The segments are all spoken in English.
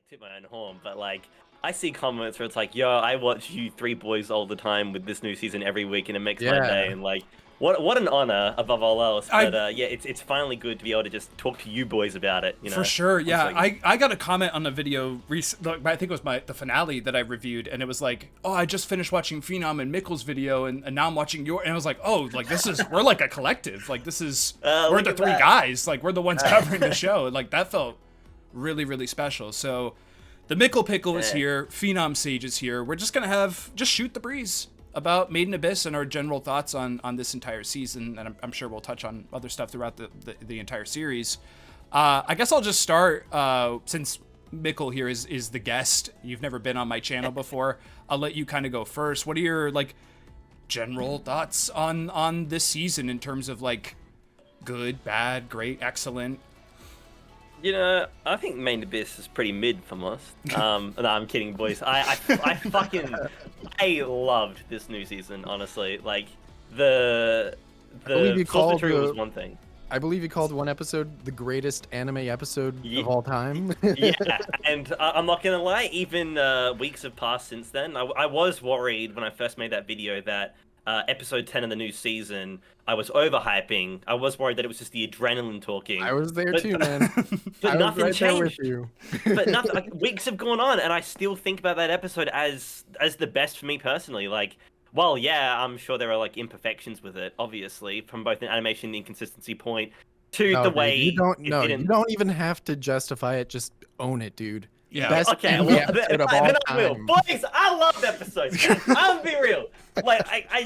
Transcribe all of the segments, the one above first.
tip my own horn, but like I see comments where it's like, "Yo, I watch you three boys all the time with this new season every week, and it makes my day." And like, what an honor above all else. But yeah, it's finally good to be able to just talk to you boys about it. You know, for sure. Yeah, I got a comment on a video I think it was the finale that I reviewed, and it was like, "Oh, I just finished watching Phenom and Mickell's video, and now I'm watching your." And I was like, "Oh, like we're like a collective. Like this is we're the three guys. Like we're the ones covering the show." And like that felt really, really special. So the Mickell Pickell is here, PhenomSage is here. We're just gonna just shoot the breeze about Made in Abyss and our general thoughts on this entire season, and I'm sure we'll touch on other stuff throughout the entire series. I guess I'll just start since Mickell here is the guest. You've never been on my channel before. I'll let you kind of go first. What are your like general thoughts on this season in terms of like good, bad, great, excellent? You know, I think Main Abyss is pretty mid for most. No, I'm kidding, boys. I loved this new season, honestly. Like the source material was one thing. I believe you called one episode the greatest anime episode of all time. Yeah, and I'm not gonna lie, even weeks have passed since then. I was worried when I first made that video that episode 10 of the new season, I was overhyping. I was worried that it was just the adrenaline talking. I was there too, man. But nothing right changed. With you. But nothing. Like, weeks have gone on, and I still think about that episode as the best for me personally. Like, well, yeah, I'm sure there are like imperfections with it, obviously, from both an animation inconsistency point to the way you don't even have to justify it. Just own it, dude. Yeah. Best okay. Well, then I will. Boys, I loved episodes. I'll be real. Like I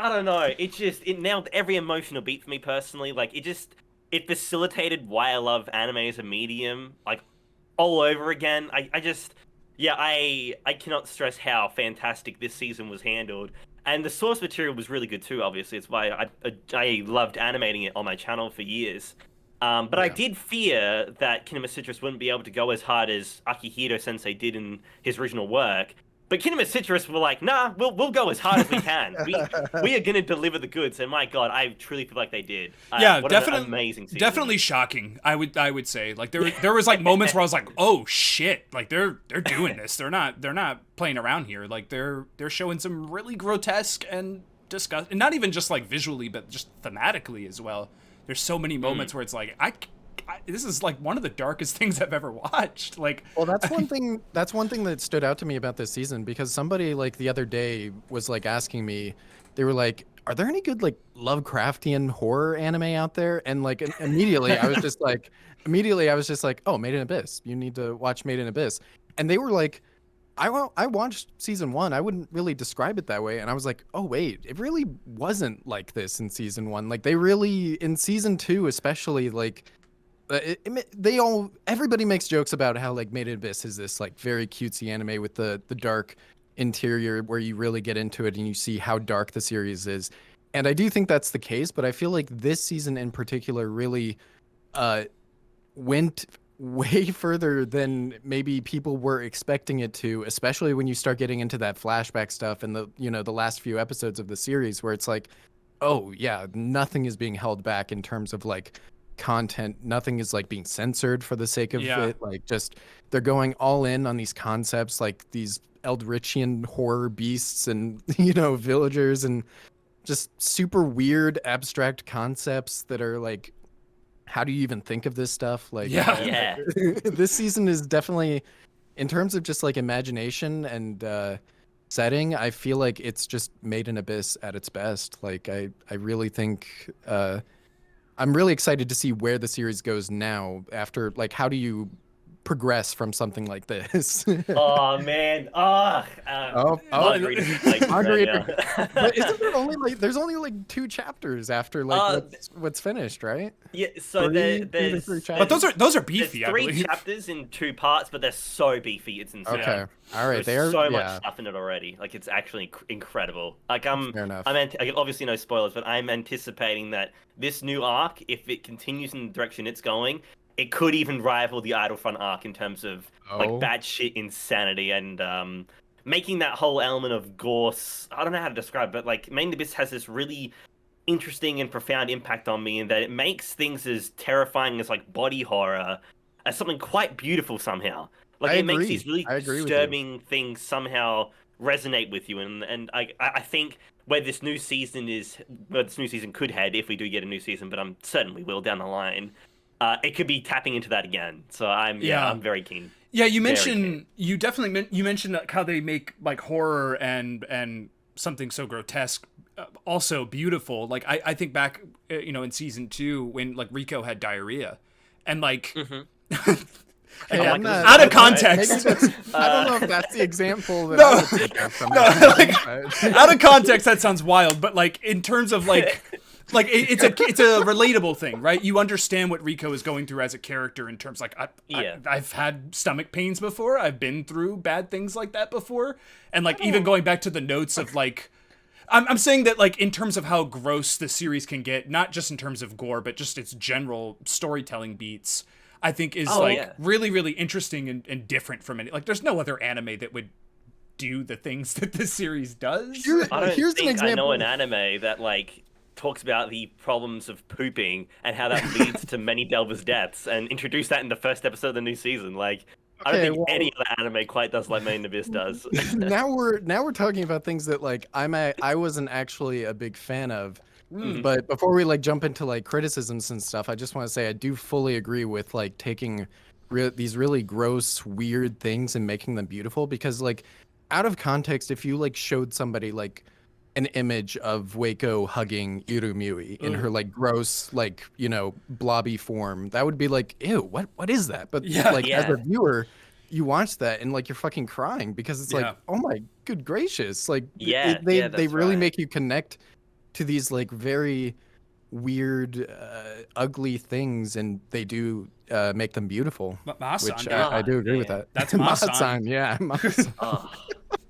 don't know. It nailed every emotional beat for me personally. Like it facilitated why I love anime as a medium. Like all over again. I cannot stress how fantastic this season was handled. And the source material was really good too. Obviously, it's why I loved animating it on my channel for years. But I did fear that Kinema Citrus wouldn't be able to go as hard as Akihiro Sensei did in his original work. But Kinema Citrus were like, nah, we'll go as hard as we can. We are going to deliver the goods. And my God, I truly feel like they did. Yeah, what definitely an amazing season. Definitely shocking. I would say like there was like moments where I was like, oh shit, like they're doing this. They're not playing around here. Like they're showing some really grotesque and disgusting, and not even just like visually, but just thematically as well. There's so many moments where it's like, this is like one of the darkest things I've ever watched. Like, well, that's one thing that stood out to me about this season, because somebody like the other day was like asking me, they were like, are there any good like Lovecraftian horror anime out there? And like immediately I was just like, oh, Made in Abyss. You need to watch Made in Abyss. And they were like, I watched season 1. I wouldn't really describe it that way. And I was like, oh, wait, it really wasn't like this in season 1. Like they really, in season 2, especially, like everybody makes jokes about how like Made in Abyss is this like very cutesy anime with the dark interior where you really get into it and you see how dark the series is. And I do think that's the case, but I feel like this season in particular really went way further than maybe people were expecting it to, especially when you start getting into that flashback stuff and the last few episodes of the series, where it's like, oh yeah, nothing is being held back in terms of like content. Nothing is like being censored for the sake of it. Like just they're going all in on these concepts, like these Eldritchian horror beasts and villagers and just super weird abstract concepts that are like, how do you even think of this stuff? Like, this season is definitely, in terms of just like imagination and setting, I feel like it's just Made in Abyss at its best. Like, I really think I'm really excited to see where the series goes now after, like, how do you progress from something like this? Oh man! Agreed. But isn't there only like there's only like 2 chapters after like what's finished, right? Yeah. So there's but those are beefy. There's 3 chapters in 2 parts, but they're so beefy. It's insane. Okay. All right. There's so much stuff in it already. Like it's actually incredible. Like I obviously no spoilers, but I'm anticipating that this new arc, if it continues in the direction it's going, it could even rival the Idlefront arc in terms of like batshit insanity and making that whole element of gore. I don't know how to describe it, but like Main Abyss has this really interesting and profound impact on me in that it makes things as terrifying as like body horror as something quite beautiful somehow. Like, I it makes agree. these really I agree with you. disturbing things somehow resonate with you, and I think where this new season could head, if we do get a new season, but I'm certain we will down the line. It could be tapping into that again. So I'm very keen. Yeah, you mentioned you mentioned how they make like horror and something so grotesque also beautiful. Like I think back, in season 2 when like Rico had diarrhea, and like. Out of context. I don't know if that's the example that No. I would take from No, that, like, out of context, that sounds wild. But like in terms of like it's a relatable thing, right? You understand what Rico is going through as a character in terms like I've had stomach pains before. I've been through bad things like that before, and like even going back to the notes of like. I'm saying that, like, in terms of how gross the series can get, not just in terms of gore, but just its general storytelling beats, I think is, really, really interesting and different from any... Like, there's no other anime that would do the things that this series does. Here's an example. I know an anime that, like, talks about the problems of pooping and how that leads to many Delvers' deaths, and introduced that in the first episode of the new season. Like... I don't think any other anime quite does like Made in Abyss does. now we're talking about things that like I wasn't actually a big fan of. But before we like jump into like criticisms and stuff, I just want to say I do fully agree with like taking these really gross, weird things and making them beautiful, because like out of context, if you like showed somebody like an image of Waco hugging Irumyui in her like gross, like, blobby form, that would be like, ew, what is that? But as a viewer, you watch that and like you're fucking crying because it's like, oh my good gracious, like they really make you connect to these like very weird, ugly things, and they do make them beautiful. Ma-san, which I do agree with that. That's Ma-san. Yeah.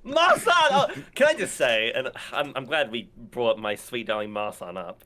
Marsan! Oh, can I just say, and I'm glad we brought my sweet darling Marsan up.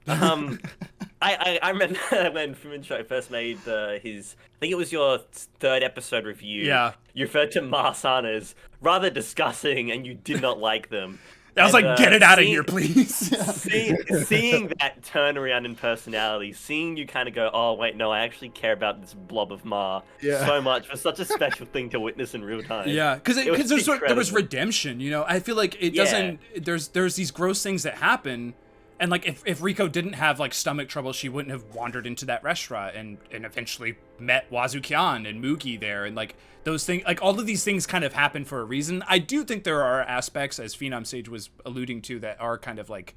I remember when Fumin first made his, I think it was your 3rd episode review. Yeah. You referred to Marsan as rather disgusting, and you did not like them. I was like, get it out of here, please. Seeing that turnaround in personality, seeing you kind of go, oh, wait, no, I actually care about this blob of Ma so much, was such a special thing to witness in real time. Yeah, because there was redemption, I feel like it doesn't, there's these gross things that happen, and like if Rico didn't have like stomach trouble, she wouldn't have wandered into that restaurant and eventually met Wazukyan and Mugi there, and like those things, like all of these things kind of happen for a reason. I do think there are aspects, as PhenomSage was alluding to, that are kind of like,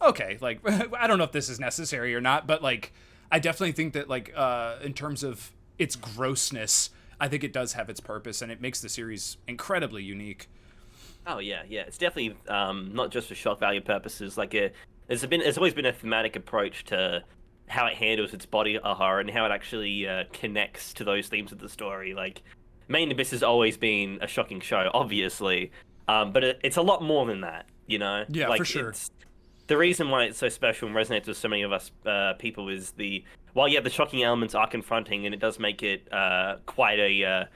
okay, like I don't know if this is necessary or not, but like I definitely think that like in terms of its grossness, I think it does have its purpose, and it makes the series incredibly unique. Oh yeah, it's definitely not just for shock value purposes. Like there's always been a thematic approach to how it handles its body horror and how it actually connects to those themes of the story. Like, Made in Abyss has always been a shocking show, obviously, but it's a lot more than that, Yeah, like, for sure. The reason why it's so special and resonates with so many of us people is the shocking elements are confronting, and it does make it quite a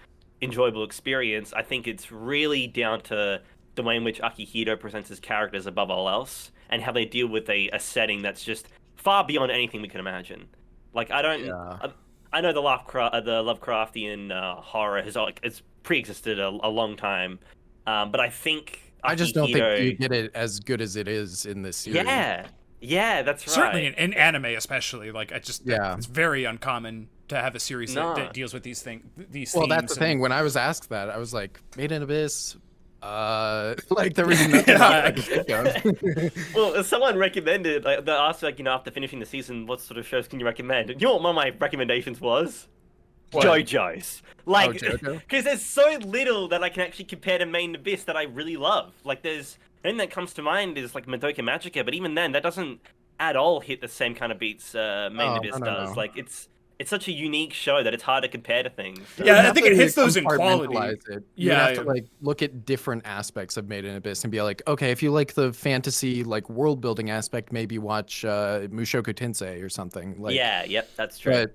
enjoyable experience. I think it's really down to the way in which Akihito presents his characters above all else, and how they deal with a setting that's just far beyond anything we can imagine. Like, I know the Lovecraftian horror has pre-existed a long time, but I think I just don't think you get it as good as it is in this series. Yeah, that's right. Certainly in anime, especially, like it's very uncommon to have a series that deals with these things. Well, that's the thing. When I was asked that, I was like, Made in Abyss. Like there was nothing I could think of. Well, someone recommended, like, they asked, like, after finishing the season, what sort of shows can you recommend? You know what one of my recommendations was? What? JoJo's. Like, JoJo? because there's so little that I can actually compare to Made in Abyss that I really love. Like, there's anything that comes to mind is like Madoka Magica, but even then, that doesn't at all hit the same kind of beats Made in Abyss does. Like, it's such a unique show that it's hard to compare to things. So. Yeah, I think it hits those in quality. You have to like look at different aspects of Made in Abyss and be like, okay, if you like the fantasy like world building aspect, maybe watch Mushoku Tensei or something. Like, that's true.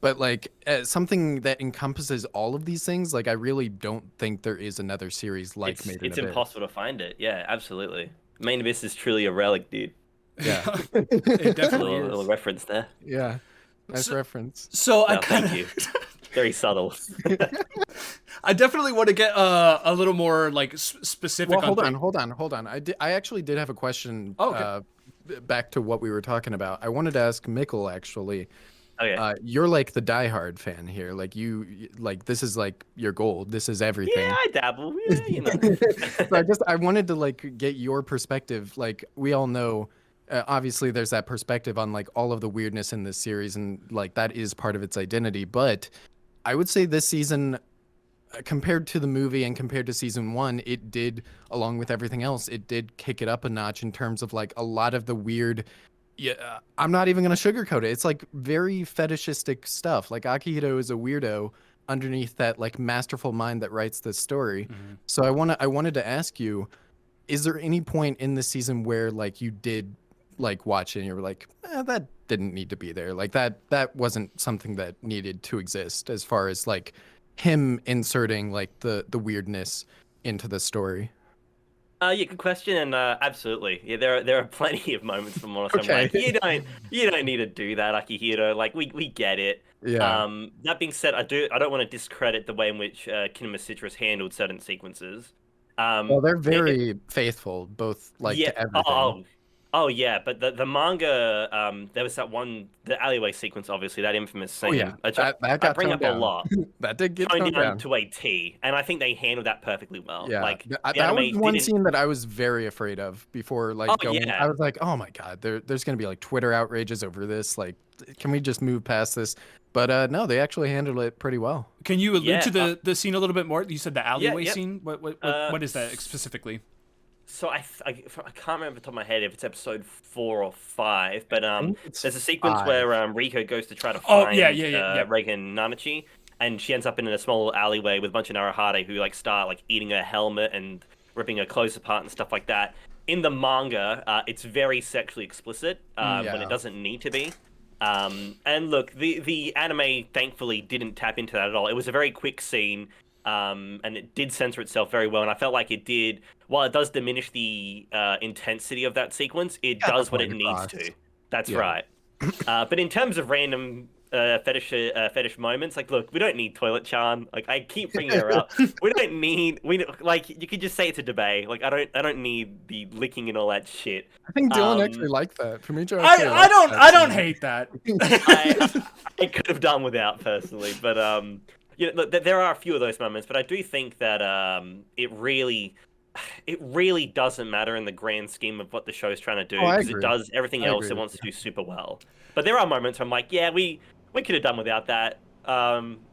But like something that encompasses all of these things, like I really don't think there is another series like Made in Abyss. It's impossible to find it. Yeah, absolutely. Made in Abyss is truly a relic, dude. Yeah, it definitely is. A little reference there. Yeah. Nice reference. So thank you. Very subtle. I definitely want to get a little more like specific. Well, hold on. I actually did have a question. Oh, okay. Back to what we were talking about. I wanted to ask Mickell actually. Okay. You're like the diehard fan here. Like like this is like your goal. This is everything. Yeah, I dabble. Yeah, you know. So I wanted to like get your perspective. Like we all know, obviously there's that perspective on like all of the weirdness in this series, and like that is part of its identity. But I would say this season, compared to the movie and compared to season 1, it did, along with everything else, it did kick it up a notch in terms of like a lot of the weird. Yeah, I'm not even gonna sugarcoat it. It's like very fetishistic stuff. Like Akihito is a weirdo underneath that like masterful mind that writes this story. Mm-hmm. So I wanted to ask you, is there any point in the season where like you did like watch it and you were like, that didn't need to be there. Like that wasn't something that needed to exist, as far as like him inserting like the weirdness into the story? Yeah, good question, and absolutely. Yeah, there are plenty of moments from Honest. I'm like, you don't need to do that, Akihiro. Like we get it. Yeah. That being said, I don't want to discredit the way in which Kinema Citrus handled certain sequences. Well, they're very faithful, both like to everything. Oh yeah, but the manga, there was the alleyway sequence, obviously, that infamous scene. Oh yeah, that I got bring toned up down. a lot. That did get toned toned down down to a T, and I think they handled that perfectly well. Yeah, like that was one scene that I was very afraid of before. Like, I was like, oh my god, there's gonna be like Twitter outrages over this. Like, can we just move past this? But no, they actually handled it pretty well. Can you allude to the scene a little bit more? You said the alleyway scene. What is that specifically? So I can't remember the top of my head if it's episode 4 or 5, but there's a sequence where Riko goes to try to find Reigen Nanachi, and she ends up in a small alleyway with a bunch of Naruhade who like start like eating her helmet and ripping her clothes apart and stuff like that. In the manga, it's very sexually explicit when it doesn't need to be. And look, the anime thankfully didn't tap into that at all. It was a very quick scene. And it did censor itself very well, and I felt like it did. While it does diminish the intensity of that sequence, it does what it needs to. That's right. But in terms of random fetish moments, like, look, we don't need Toilet Chan. Like, I keep bringing her up. We like, you could just say it's a debate. Like, I don't need the licking and all that shit. I think Dylan actually liked that. For me, I don't hate that. I could have done without personally, but you know, there are a few of those moments, but I do think that it really doesn't matter in the grand scheme of what the show's trying to do, because it does everything else it wants to do super well. But there are moments where I'm like, yeah, we could have done without that.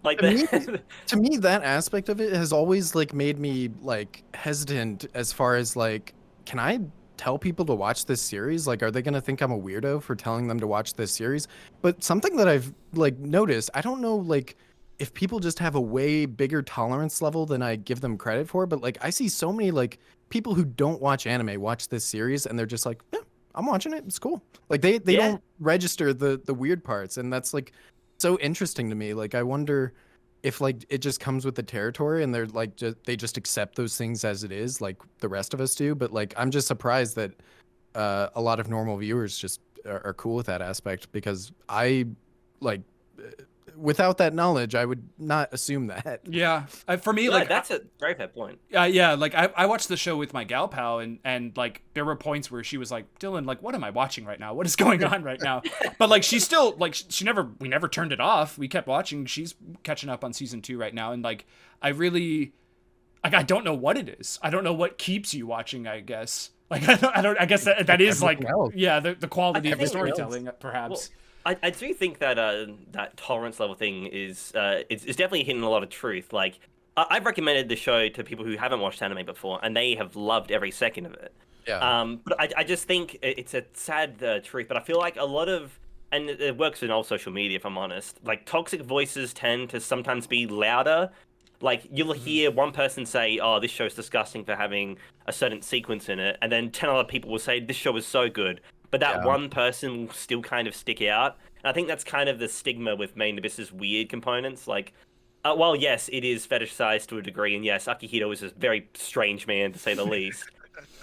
Like to me, that aspect of it has always like made me like hesitant as far as like, can I tell people to watch this series? Like, are they gonna think I'm a weirdo for telling them to watch this series? But something that I've like noticed, I don't know, like, if people just have a way bigger tolerance level than I give them credit for, but like I see so many like people who don't watch anime watch this series and they're just like, yeah, I'm watching it. It's cool. Like they don't register the weird parts, and that's like so interesting to me. Like I wonder if like it just comes with the territory and they're like they just accept those things as it is, like the rest of us do. But like I'm just surprised that a lot of normal viewers just are cool with that aspect, because I like. Without that knowledge, I would not assume that. Yeah, for me, like that's a very fair point. Yeah, like I watched the show with my gal pal, and like there were points where she was like, Dylan, like, what am I watching right now? What is going on right now? But like she's still like we never turned it off. We kept watching. She's catching up on season 2 right now, and like I really, like, I don't know what it is. I don't know what keeps you watching, I guess. Like I guess that is like the quality of the storytelling perhaps. Well, I do think that that tolerance level thing is it's definitely hitting a lot of truth. Like I've recommended the show to people who haven't watched anime before, and they have loved every second of it. Yeah. But I just think it's a sad truth. But I feel like a lot of, and it works in all social media, if I'm honest, like toxic voices tend to sometimes be louder. Like you'll hear one person say, "Oh, this show's disgusting for having a certain sequence in it," and then 10 other people will say, "This show is so good." But that one person will still kind of stick out. And I think that's kind of the stigma with Made in Abyss's weird components. Like, while yes, it is fetishized to a degree, and yes, Akihito is a very strange man, to say the least.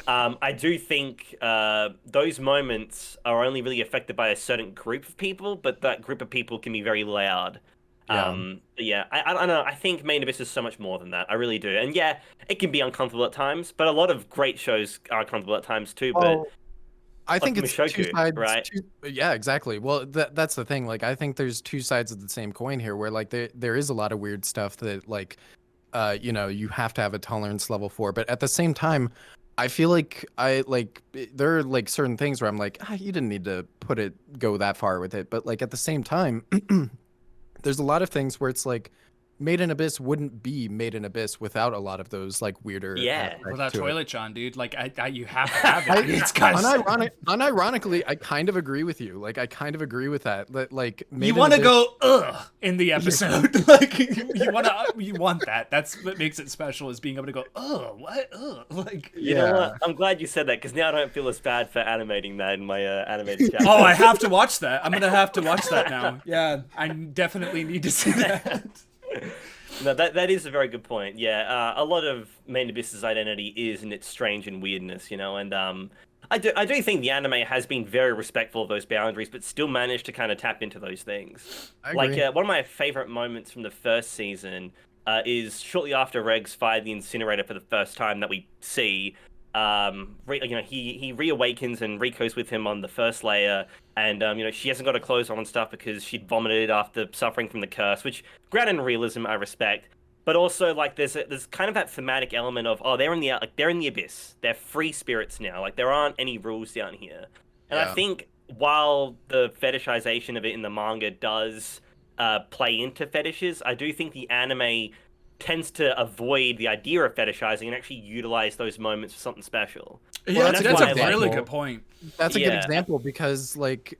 I do think those moments are only really affected by a certain group of people, but that group of people can be very loud. But yeah, I don't know. I think Main Abyss is so much more than that. I really do. And yeah, it can be uncomfortable at times, but a lot of great shows are uncomfortable at times too. But I think like it's two Mushoku, sides. right? Yeah, exactly. Well, that's the thing. Like, I think there's two sides of the same coin here, where like there is a lot of weird stuff that like, you have to have a tolerance level for. But at the same time, I feel like there are like certain things where I'm like, you didn't need to go that far with it. But like at the same time, there's a lot of things where it's like Made in Abyss wouldn't be Made in Abyss without a lot of those like weirder aspects without to it. Toilet John, dude. Like you have to have it. It's kind of unironically, I kind of agree with you. Like I kind of agree with that. That like you want to go in the episode. Like you want that. That's what makes it special, is being able to go what like. You know what? I'm glad you said that, because now I don't feel as bad for animating that in my animated chapter. Oh, I have to watch that. I'm gonna have to watch that now. Yeah, I definitely need to see that. No, that is a very good point. Yeah, a lot of Main Abyss's identity is in its strange and weirdness, and I do think the anime has been very respectful of those boundaries, but still managed to kind of tap into those things. Like one of my favorite moments from the first season is shortly after Regs fired the incinerator for the first time that we see. He reawakens and Rico's with him on the first layer, and she hasn't got her clothes on and stuff because she'd vomited after suffering from the curse, which grounded in realism I respect, but also like there's kind of that thematic element of they're in the abyss, they're free spirits now, like there aren't any rules down here, and I think while the fetishization of it in the manga does play into fetishes, I do think the anime tends to avoid the idea of fetishizing and actually utilize those moments for something special. Yeah, that's a really good point. That's a good example, because like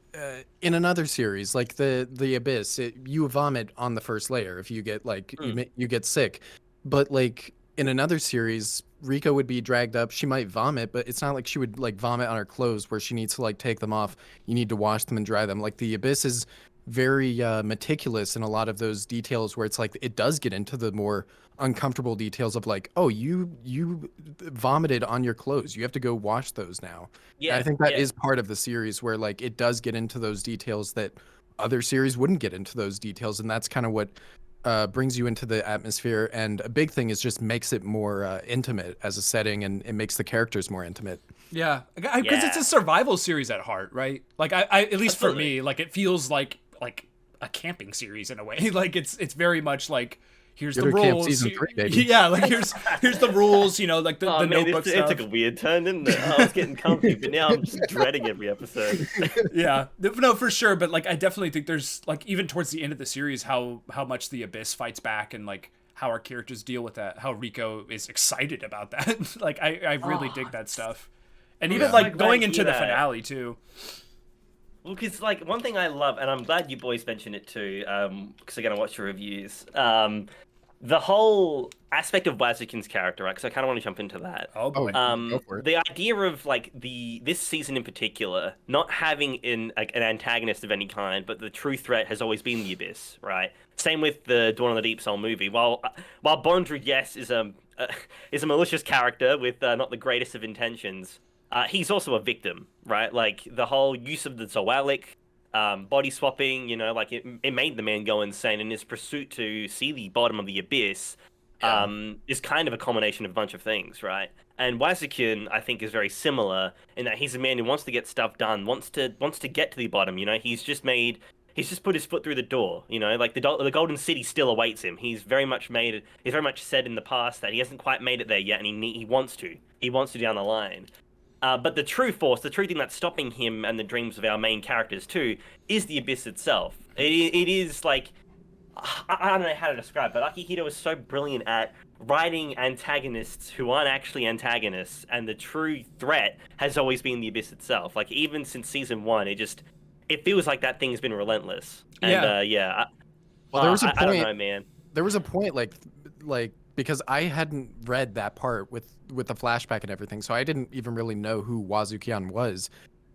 in another series, like the Abyss, you vomit on the first layer if you get like you get sick, but like in another series, Rika would be dragged up. She might vomit, but it's not like she would like vomit on her clothes where she needs to like take them off. You need to wash them and dry them. Like the Abyss is very meticulous in a lot of those details, where it's like it does get into the more uncomfortable details of like, you vomited on your clothes, you have to go wash those now. And I think that is part of the series, where like it does get into those details that other series wouldn't get into those details, and that's kind of what brings you into the atmosphere. And a big thing is just makes it more intimate as a setting, and it makes the characters more intimate. Yeah, because it's a survival series at heart, right? Like I at least for me, like it feels like a camping series in a way. Like it's very much like, here's the rules. Season 3, baby. Yeah, like here's the rules. Like the notebook stuff. It took a weird turn, didn't it? I was getting comfy, but now I'm just dreading every episode. Yeah, no, for sure. But like, I definitely think there's like, even towards the end of the series, how much the Abyss fights back, and like how our characters deal with that. How Rico is excited about that. Like I really dig that stuff, and even like going into the finale too. Well, because like one thing I love, and I'm glad you boys mentioned it too, because I'm gonna watch your reviews. The whole aspect of Wazukin's character, right? Because I kind of want to jump into that. Oh boy, go for it. The idea of like this season in particular, not having an antagonist of any kind, but the true threat has always been the Abyss, right? Same with the Dawn of the Deep Soul movie. While Bondrewd, yes, is a malicious character with not the greatest of intentions, he's also a victim, right? Like the whole use of the Zoalic, body swapping, like it made the man go insane, in his pursuit to see the bottom of the abyss is kind of a combination of a bunch of things, right? And Wazukin, I think, is very similar in that he's a man who wants to get stuff done, wants to get to the bottom. He's just put his foot through the door. Like the Golden City still awaits him. He's very much said in the past that he hasn't quite made it there yet, and he wants to down the line. But the true force, the true thing that's stopping him and the dreams of our main characters too, is the Abyss itself. It is like, I don't know how to describe it, but Akihito is so brilliant at writing antagonists who aren't actually antagonists, and the true threat has always been the Abyss itself. Like even since season 1, it feels like that thing's been relentless. And well, there was a point, I don't know, man. There was a point like because I hadn't read that part with the flashback and everything, so I didn't even really know who Wazukian was.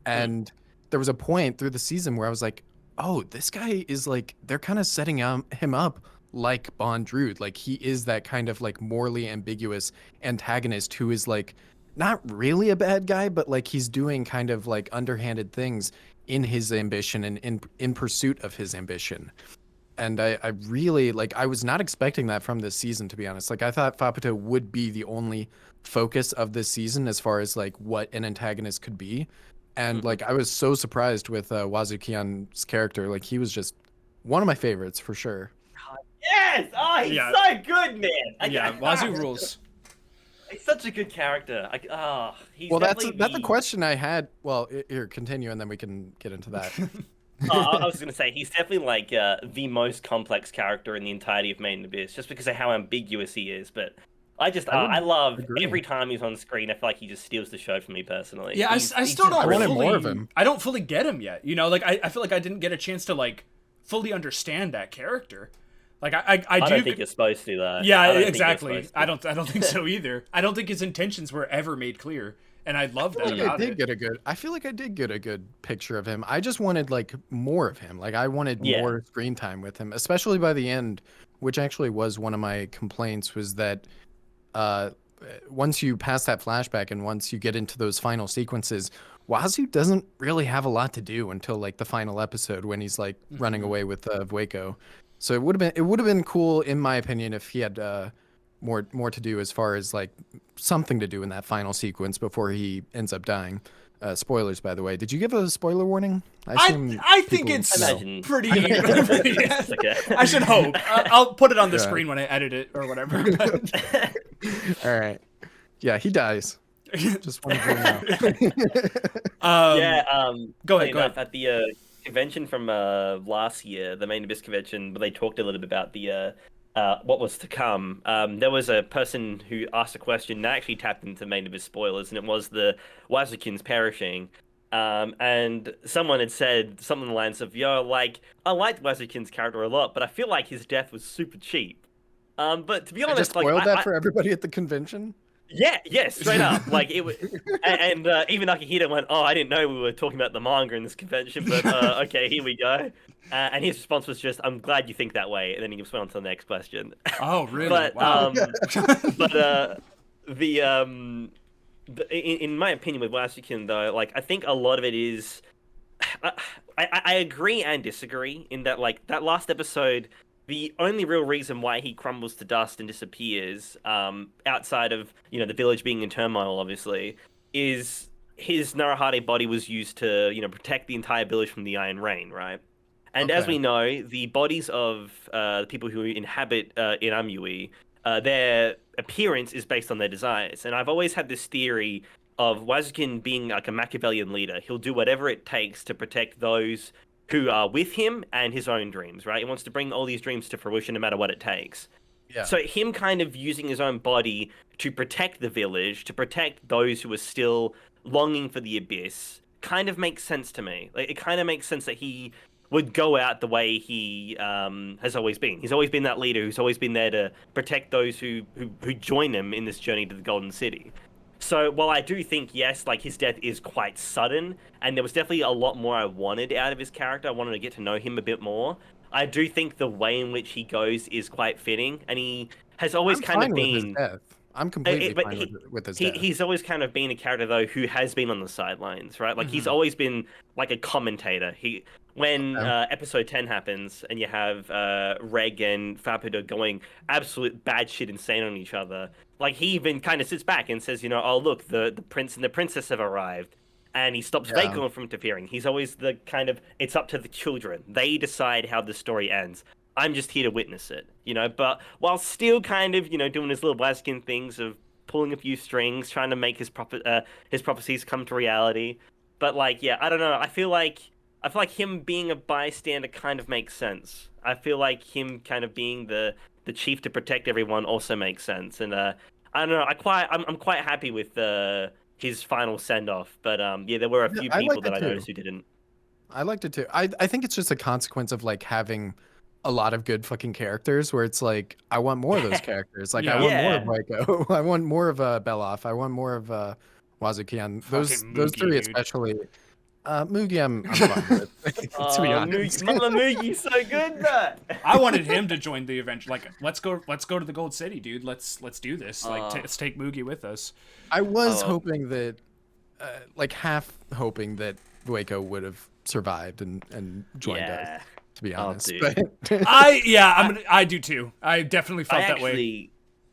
And there was a point through the season where I was like, oh, this guy is like, they're kind of setting him up like Bondrewd. Like he is that kind of like morally ambiguous antagonist who is like not really a bad guy, but like he's doing kind of like underhanded things in his ambition and in pursuit of his ambition. And I really like, I was not expecting that from this season, to be honest. Like, I thought Faputo would be the only focus of this season as far as like what an antagonist could be. And like, I was so surprised with Wazukian's character. Like, he was just one of my favorites for sure. Yes! Oh, he's so good, man. Wazoo rules. He's such a good character. He's Well, that's a question I had. Well, here, continue, and then we can get into that. I was going to say, he's definitely like the most complex character in the entirety of Made in Abyss, just because of how ambiguous he is. But I love every time he's on screen. I feel like he just steals the show for me personally. Yeah, I still don't. I wanted more of him. I don't fully get him yet. You know, like I feel like I didn't get a chance to like fully understand that character. Like I don't think you're supposed to though. Yeah, exactly. I don't think so either. I don't think his intentions were ever made clear, and I love that. I feel like I did get a good picture of him. I just wanted like more of him. Like I wanted more screen time with him, especially by the end, which actually was one of my complaints, was that once you pass that flashback and once you get into those final sequences, Wazoo doesn't really have a lot to do until like the final episode when he's like running away with Vueko. So it would have been cool, in my opinion, if he had more to do as far as like something to do in that final sequence before he ends up dying. Spoilers, by the way. Did you give a spoiler warning? I think it's pretty. Okay. I should hope. I'll put it on the screen when I edit it or whatever. All right. Yeah, he dies. Just wanted to know. Go ahead. At the convention from last year, the Main Abyss convention, where they talked a little bit about the what was to come. There was a person who asked a question that actually tapped into Main Abyss spoilers, and it was the Wazukins perishing. And someone had said something along the lines of, like, I liked Wazukin's character a lot, but I feel like his death was super cheap. But to be honest, just spoiled that for everybody at the convention? Yeah, straight up. Like it was, and even Akihito went, "Oh, I didn't know we were talking about the manga in this convention, but okay, here we go." And his response was just, "I'm glad you think that way," and then he just went on to the next question. Oh, really? But wow. In my opinion, with Wasukin though, like I think a lot of it is, I agree and disagree in that like that last episode. The only real reason why he crumbles to dust and disappears, outside of the village being in turmoil, obviously, is his Narahade body was used to protect the entire village from the Iron Rain, right? And as we know, the bodies of the people who inhabit Inamui, their appearance is based on their desires. And I've always had this theory of Wazukin being like a Machiavellian leader. He'll do whatever it takes to protect those who are with him and his own dreams, right? He wants to bring all these dreams to fruition no matter what it takes. Yeah. So him kind of using his own body to protect the village, to protect those who are still longing for the abyss, kind of makes sense to me. Like it kind of makes sense that he would go out the way he has always been. He's always been that leader who's always been there to protect those who join him in this journey to the Golden City. So while I do think, yes, like his death is quite sudden, and there was definitely a lot more I wanted out of his character, I wanted to get to know him a bit more, I do think the way in which he goes is quite fitting, and he has always kind of been... I'm completely fine with his death. He's always kind of been a character, though, who has been on the sidelines, right? Like, he's always been like a commentator. When episode 10 happens, and you have Reg and Faputo going absolute bad shit insane on each other, like, he even kind of sits back and says, oh, look, the prince and the princess have arrived. And he stops Vueko from interfering. He's always the kind of, it's up to the children. They decide how the story ends. I'm just here to witness it, but while still kind of, doing his little Blaskin things of pulling a few strings, trying to make his prophecies come to reality. But like, yeah, I don't know. I feel like him being a bystander kind of makes sense. I feel like him kind of being the chief to protect everyone also makes sense. And I don't know. I'm quite happy with his final send off. But yeah, there were a few people that I noticed who didn't. I liked it too. I think it's just a consequence of like having a lot of good fucking characters where it's like I want more of those characters. Like I want more of Vueko. I want more of Beloff. I want more of Wazukian. Those three especially. Mugi, I'm fine with. To be honest, Mugi's so good, though. I wanted him to join the adventure. Like, let's go to the Gold City, dude. Let's do this. Like, let's take Mugi with us. I was hoping that, like, half hoping that Vueko would have survived and joined us. to be honest. dude. But I do too. I definitely felt that way.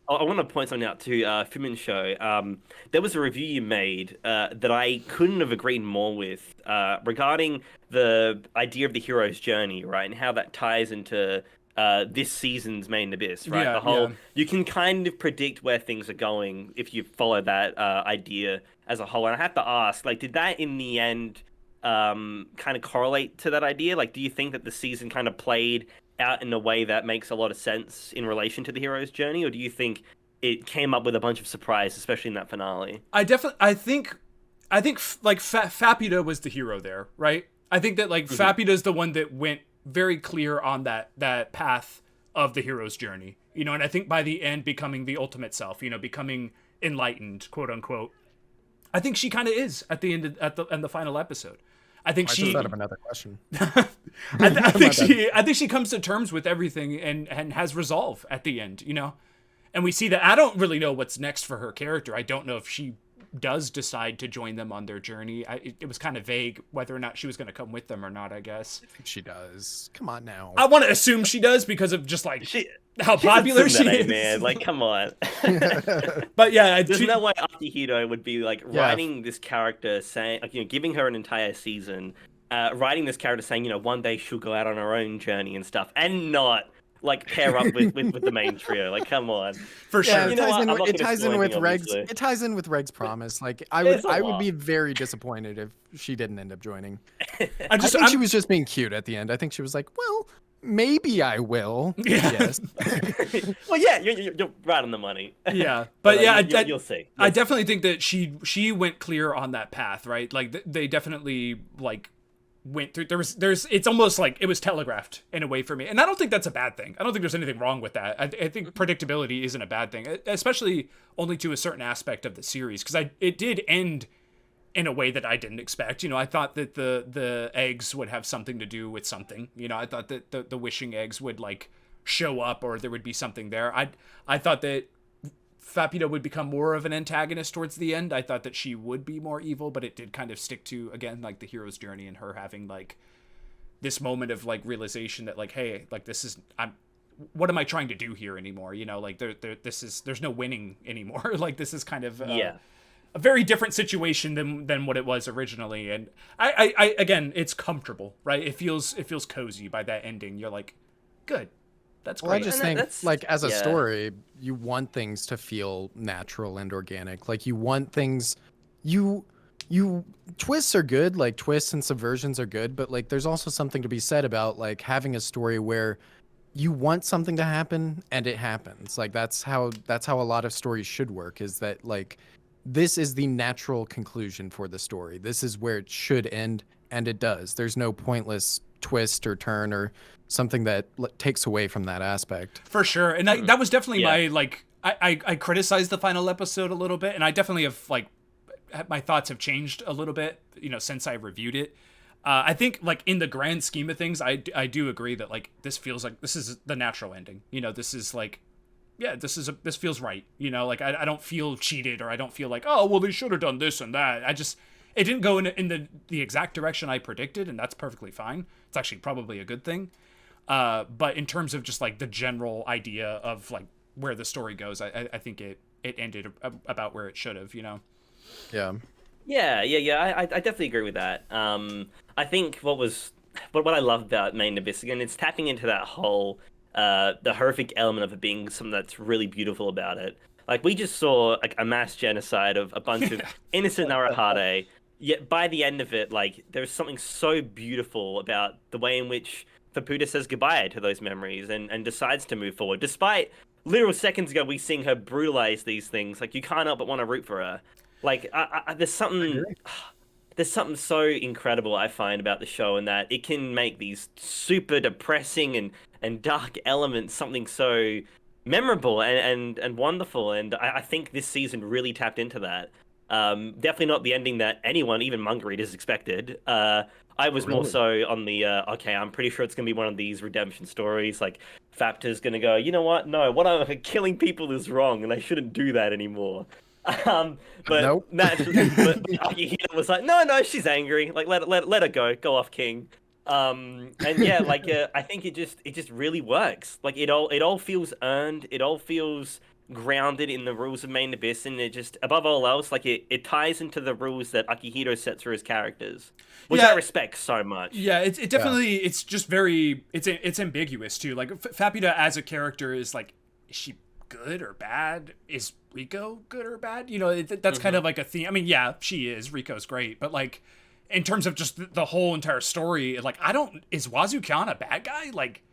I want to point something out to Film Show. There was a review you made that I couldn't have agreed more with regarding the idea of the hero's journey, right, and how that ties into this season's Main Abyss, right? Yeah, the whole you can kind of predict where things are going if you follow that idea as a whole. And I have to ask, like, did that in the end kind of correlate to that idea? Like, do you think that the season kind of played out in a way that makes a lot of sense in relation to the hero's journey, or do you think it came up with a bunch of surprise, especially in that finale? I think like Fapida was the hero there, right? I think that like Fapida's the one that went very clear on that path of the hero's journey, you know, and I think by the end becoming the ultimate self, you know, becoming enlightened, quote unquote. I think she kind of is at the end in the final episode. I think she. I just thought of another question. I think she comes to terms with everything and has resolve at the end, you know. And we see that. I don't really know what's next for her character. I don't know if she does decide to join them on their journey. It was kind of vague whether or not she was going to come with them or not, I guess. I think she does. Come on now. I want to assume she does because of just like how popular she is. Man, like, come on. But yeah, there's no way Akihito would be like writing this character, saying, like, you know, giving her an entire season, writing this character saying, you know, one day she'll go out on her own journey and stuff, and not like pair up with the main trio. Like, come on. For sure. Yeah, it ties in with Reg's. It ties in with Reg's promise. Like, I would be very disappointed if she didn't end up joining. I think she was just being cute at the end. I think she was like, well, maybe I will. Yeah. Yes. Well, yeah, you're right on the money. Yeah, but yeah, you'll see. I definitely think that she went clear on that path, right? Like they definitely like went through. It's almost like it was telegraphed in a way for me, and I don't think that's a bad thing. I don't think there's anything wrong with that. I think predictability isn't a bad thing, especially only to a certain aspect of the series, because it did end in a way that I didn't expect. You know, I thought that the eggs would have something to do with something. You know, I thought that the wishing eggs would like show up, or there would be something there. I thought that Fapida would become more of an antagonist towards the end. I thought that she would be more evil, but it did kind of stick to, again, like the hero's journey and her having like this moment of like realization that like, hey, like what am I trying to do here anymore? You know, like there's no winning anymore. Like this is kind of a very different situation than what it was originally. And I again, it's comfortable, right? It feels cozy by that ending. You're like, good. That's great. Well, I just think, like, as a story, you want things to feel natural and organic. Like, you want things, twists are good, like, twists and subversions are good, but, like, there's also something to be said about, like, having a story where you want something to happen and it happens. Like, that's how a lot of stories should work, is that, like, this is the natural conclusion for the story. This is where it should end, and it does. There's no pointless twist or turn or something that takes away from that aspect. For sure. And that was definitely my, like, I criticized the final episode a little bit, and I definitely have, like, my thoughts have changed a little bit, you know, since I reviewed it. I think, like, in the grand scheme of things, I do agree that, like, this feels like this is the natural ending. You know, this is, like, yeah, this feels right. You know, like, I don't feel cheated, or I don't feel like, oh, well, they should have done this and that. It didn't go in the exact direction I predicted, and that's perfectly fine. It's actually probably a good thing. But in terms of just like the general idea of like where the story goes, I think it ended about where it should have, you know? Yeah. Yeah. I definitely agree with that. I think what I love about Main Abyss, again, it's tapping into that whole, the horrific element of it being something that's really beautiful about it. Like, we just saw like a mass genocide of a bunch of innocent Narahade, yet by the end of it, like, there's something so beautiful about the way in which Faputa says goodbye to those memories and decides to move forward. Despite literal seconds ago we seeing her brutalize these things, like, you can't help but want to root for her. Like, there's something so incredible I find about the show, in that it can make these super depressing and dark elements something so memorable and wonderful. And I think this season really tapped into that. Definitely not the ending that anyone, even Manga readers, expected. I was more so on the, okay, I'm pretty sure it's going to be one of these redemption stories. Like, Fapta's going to go, you know what? No, killing people is wrong, and I shouldn't do that anymore. But nope. Naturally, but Akihito was like, no, she's angry. Like, let her go off, King. And yeah, like I think it just really works. Like it all feels earned. It all feels grounded in the rules of Main Abyss, and it just above all else, like it ties into the rules that Akihito sets for his characters, which I respect so much. Yeah, it definitely it's just very it's ambiguous too. Like Fapida as a character is like, is she good or bad? Is Riko good or bad? You know, that's kind of like a theme. I mean, yeah, she is. Riko's great, but like in terms of just the whole entire story, like is Wazukian a bad guy? Like,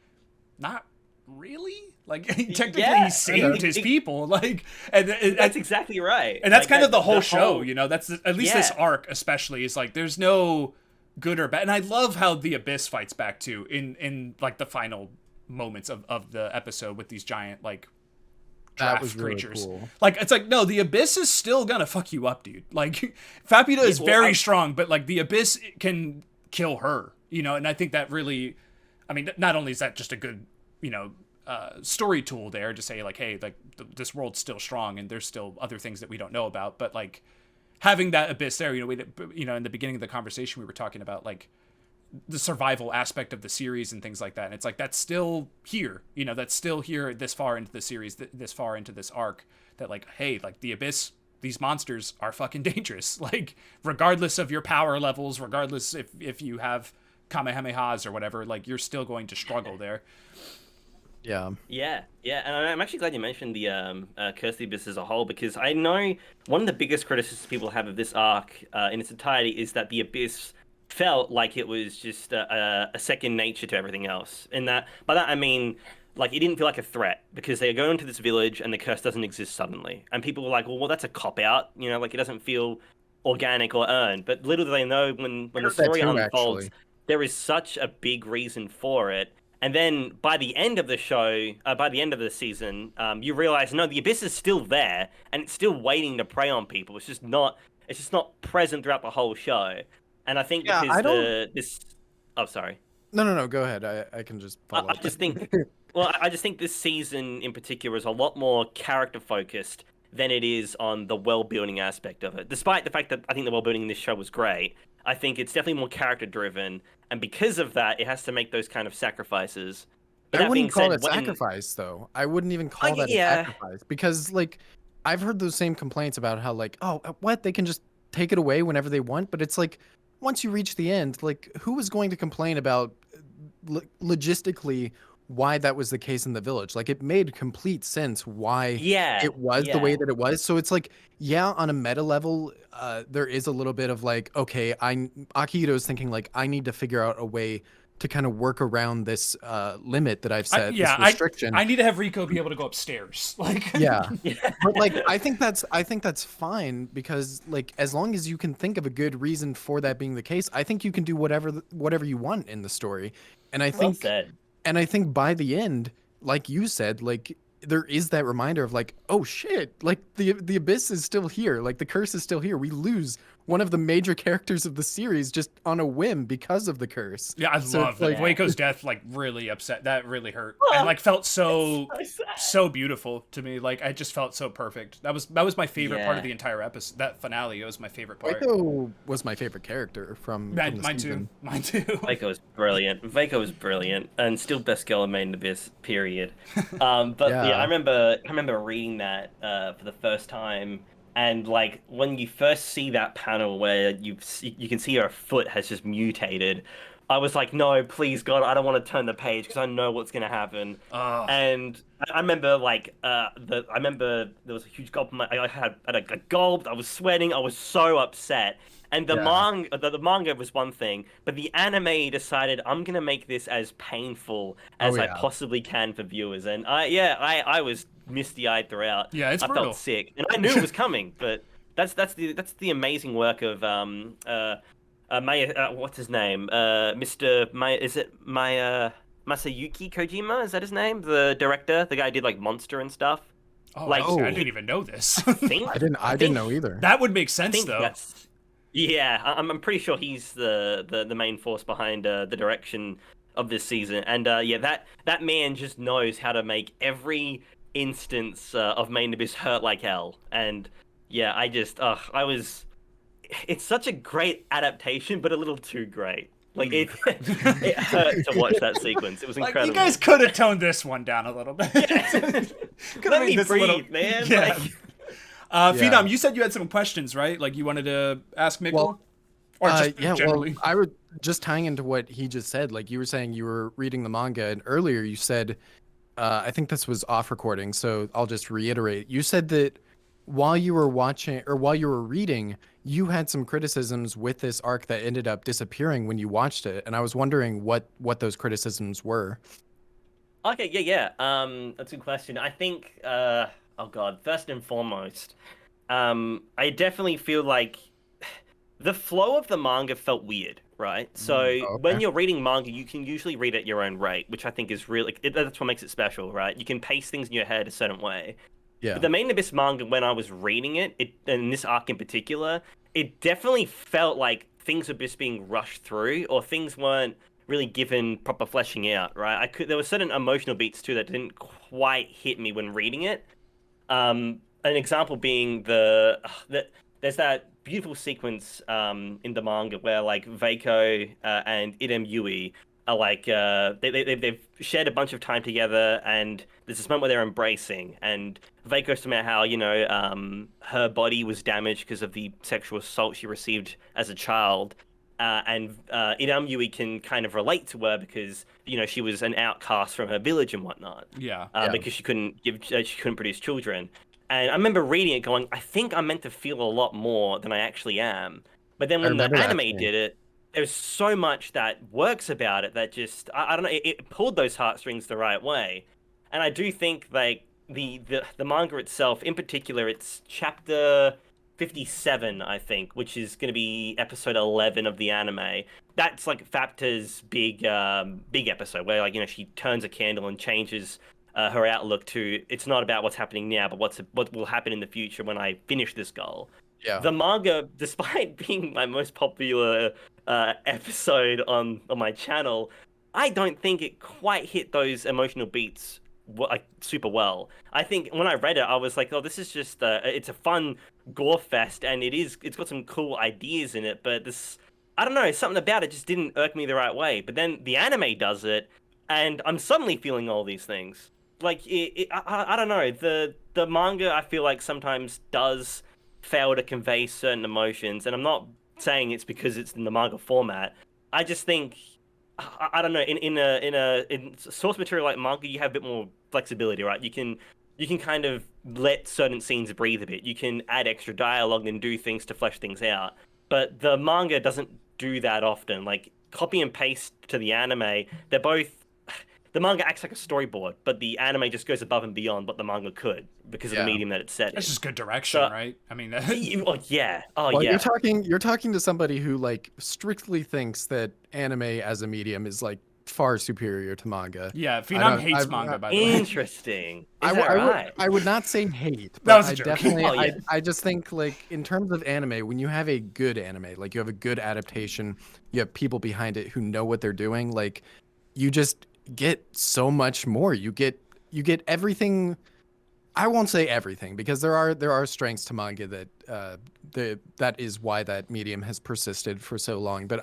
not really. Like technically he saved his people. Like, and that's exactly right. And that's like, kind of the whole show. You know, that's at least this arc especially is like there's no good or bad. And I love how the Abyss fights back too in like the final moments of the episode with these giant like draft creatures. Really cool. Like it's like, no, the Abyss is still gonna fuck you up, dude. Like Fapida is very strong, but like the Abyss can kill her, you know. And I think that really, I mean, not only is that just a good, you know, story tool there to say like, hey, like this world's still strong and there's still other things that we don't know about, but like having that Abyss there, you know, in the beginning of the conversation we were talking about like the survival aspect of the series and things like that. And it's like, that's still here, you know, that's still here this far into the series, this far into this arc, that like, hey, like the Abyss, these monsters are fucking dangerous. Like, regardless of your power levels, regardless if you have Kamehamehas or whatever, like you're still going to struggle there. Yeah. Yeah, and I'm actually glad you mentioned the Curse of the Abyss as a whole, because I know one of the biggest criticisms people have of this arc in its entirety is that the Abyss felt like it was just a second nature to everything else. And that by that I mean, like, it didn't feel like a threat because they go into this village and the curse doesn't exist suddenly, and people were like, well, that's a cop out, you know, like it doesn't feel organic or earned. But little do they know, when the story unfolds, there is such a big reason for it. And then by the end of the show, by the end of the season, you realize, no, the Abyss is still there and it's still waiting to prey on people. It's just not present throughout the whole show. And I think because this. Oh, sorry. No. Go ahead. I can just follow up. I just think. Well, I just think this season in particular is a lot more character focused than it is on the world building aspect of it. Despite the fact that I think the world building in this show was great, I think it's definitely more character driven, and because of that, it has to make those kind of sacrifices. But I wouldn't call it sacrifice, though. I wouldn't even call that a sacrifice, because like I've heard those same complaints about how like, oh, what, they can just take it away whenever they want, but it's like once you reach the end, like who is going to complain about logistically why that was the case in the village? Like it made complete sense why it was the way that it was. So it's like, yeah, on a meta level, there is a little bit of like, okay, Akihito's thinking like, I need to figure out a way to kind of work around this limit that I've set, this restriction. I need to have Riko be able to go upstairs. Like but like I think that's fine, because like as long as you can think of a good reason for that being the case, I think you can do whatever you want in the story. And I think And I think by the end, like you said, like there is that reminder of like, oh shit, like the Abyss is still here, like the curse is still here. We lose one of the major characters of the series just on a whim because of the curse. Yeah, I love like Waco's death. Like really upset. That really hurt. And like felt so beautiful to me. Like I just felt so perfect. That was my favorite part of the entire episode. That finale, it was my favorite part. Waco was my favorite character from the season. Mine too. Waco was brilliant. Waco was brilliant, and still best girl in Main Abyss. Period. But I remember reading that for the first time. And like when you first see that panel where you can see her foot has just mutated, I was like, no, please God, I don't want to turn the page because I know what's gonna happen. And I remember like I remember there was a huge gulp. I had a gulp. I was sweating. I was so upset. And the manga was one thing, but the anime decided, I'm gonna make this as painful as I possibly can for viewers. And I was misty-eyed throughout. Yeah, it's brutal. I felt sick, and I knew it was coming. But that's the amazing work of what's his name? Mr. Masayuki Kojima? Is that his name? The director, the guy who did like Monster and stuff. I didn't even know this. I didn't know either. That would make sense though. Yeah, I'm pretty sure he's the main force behind the direction of this season, and that man just knows how to make every instance of Main Abyss hurt like hell. And it's such a great adaptation, but a little too great. Like it hurt to watch that sequence. It was Like, incredible. you guys could have toned this one down a little bit. Let me breathe, man. Yeah. Like, Phenom, you said you had some questions, right? Like you wanted to ask Mickell? Well, or just yeah, generally? well, I would just tying into what he just said. Like you were saying, you were reading the manga, and earlier you said, I think this was off recording, so I'll just reiterate. You said that while you were watching or while you were reading, you had some criticisms with this arc that ended up disappearing when you watched it, and I was wondering what those criticisms were. okay, yeah. That's a good question. I think, oh god, first and foremost, I definitely feel like the flow of the manga felt weird, right? So okay. when you're reading manga, you can usually read at your own rate, which I think is really that's what makes it special, right? You can pace things in your head a certain way. Yeah. But the Main Abyss manga, when I was reading it, and this arc in particular, it definitely felt like things were just being rushed through, or things weren't really given proper fleshing out, right? There were certain emotional beats too that didn't quite hit me when reading it. An example being there's that beautiful sequence in the manga where like Veiko and Idem Yui are like they've shared a bunch of time together, and there's this moment where they're embracing, and Veiko's talking about how her body was damaged because of the sexual assault she received as a child, and Idem Yui can kind of relate to her because she was an outcast from her village and whatnot. Yeah. Because she couldn't produce children. And I remember reading it going, I think I'm meant to feel a lot more than I actually am. But then when the anime did it, there's so much that works about it that just, I don't know, it pulled those heartstrings the right way. And I do think like the manga itself, in particular, it's chapter 57, I think, which is going to be episode 11 of the anime. That's like Fapta's big episode where like, she turns a candle and changes her outlook to it's not about what's happening now, but what will happen in the future when I finish this goal. Yeah. The manga, despite being my most popular episode on my channel, I don't think it quite hit those emotional beats like super well. I think when I read it, I was like, oh, this is just it's a fun gore fest, and it's got some cool ideas in it, but I don't know, something about it just didn't irk me the right way. But then the anime does it, and I'm suddenly feeling all these things. Like I don't know, the manga I feel like sometimes does fail to convey certain emotions, and I'm not saying it's because it's in the manga format. I just think I don't know, in source material like manga, you have a bit more flexibility, right? You can kind of let certain scenes breathe a bit. You can add extra dialogue and do things to flesh things out. But the manga doesn't do that often. Like copy and paste to the anime, they're both. The manga acts like a storyboard, but the anime just goes above and beyond what the manga could because of the medium that it's set in. It's just good direction, right? I mean, yeah. Well, you're talking to somebody who like strictly thinks that anime as a medium is like far superior to manga. Yeah, Phenom hates manga, by the way. Interesting. Right? I would not say hate, but that was a I joke. definitely I just think like in terms of anime, when you have a good anime, like you have a good adaptation, you have people behind it who know what they're doing, like you just get so much more. You get everything. I won't say everything because there are strengths to manga that is why that medium has persisted for so long. But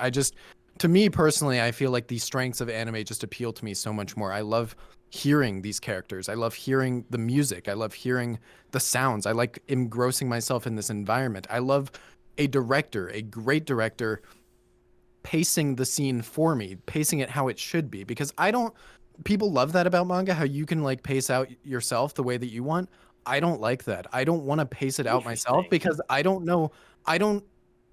to me personally, I feel like the strengths of anime just appeal to me so much more. I love hearing these characters. I love hearing the music. I love hearing the sounds. I like engrossing myself in this environment. I love a great director, pacing the scene for me, pacing it how it should be, because people love that about manga, how you can like pace out yourself the way that you want. I don't like that. I don't want to pace it out myself because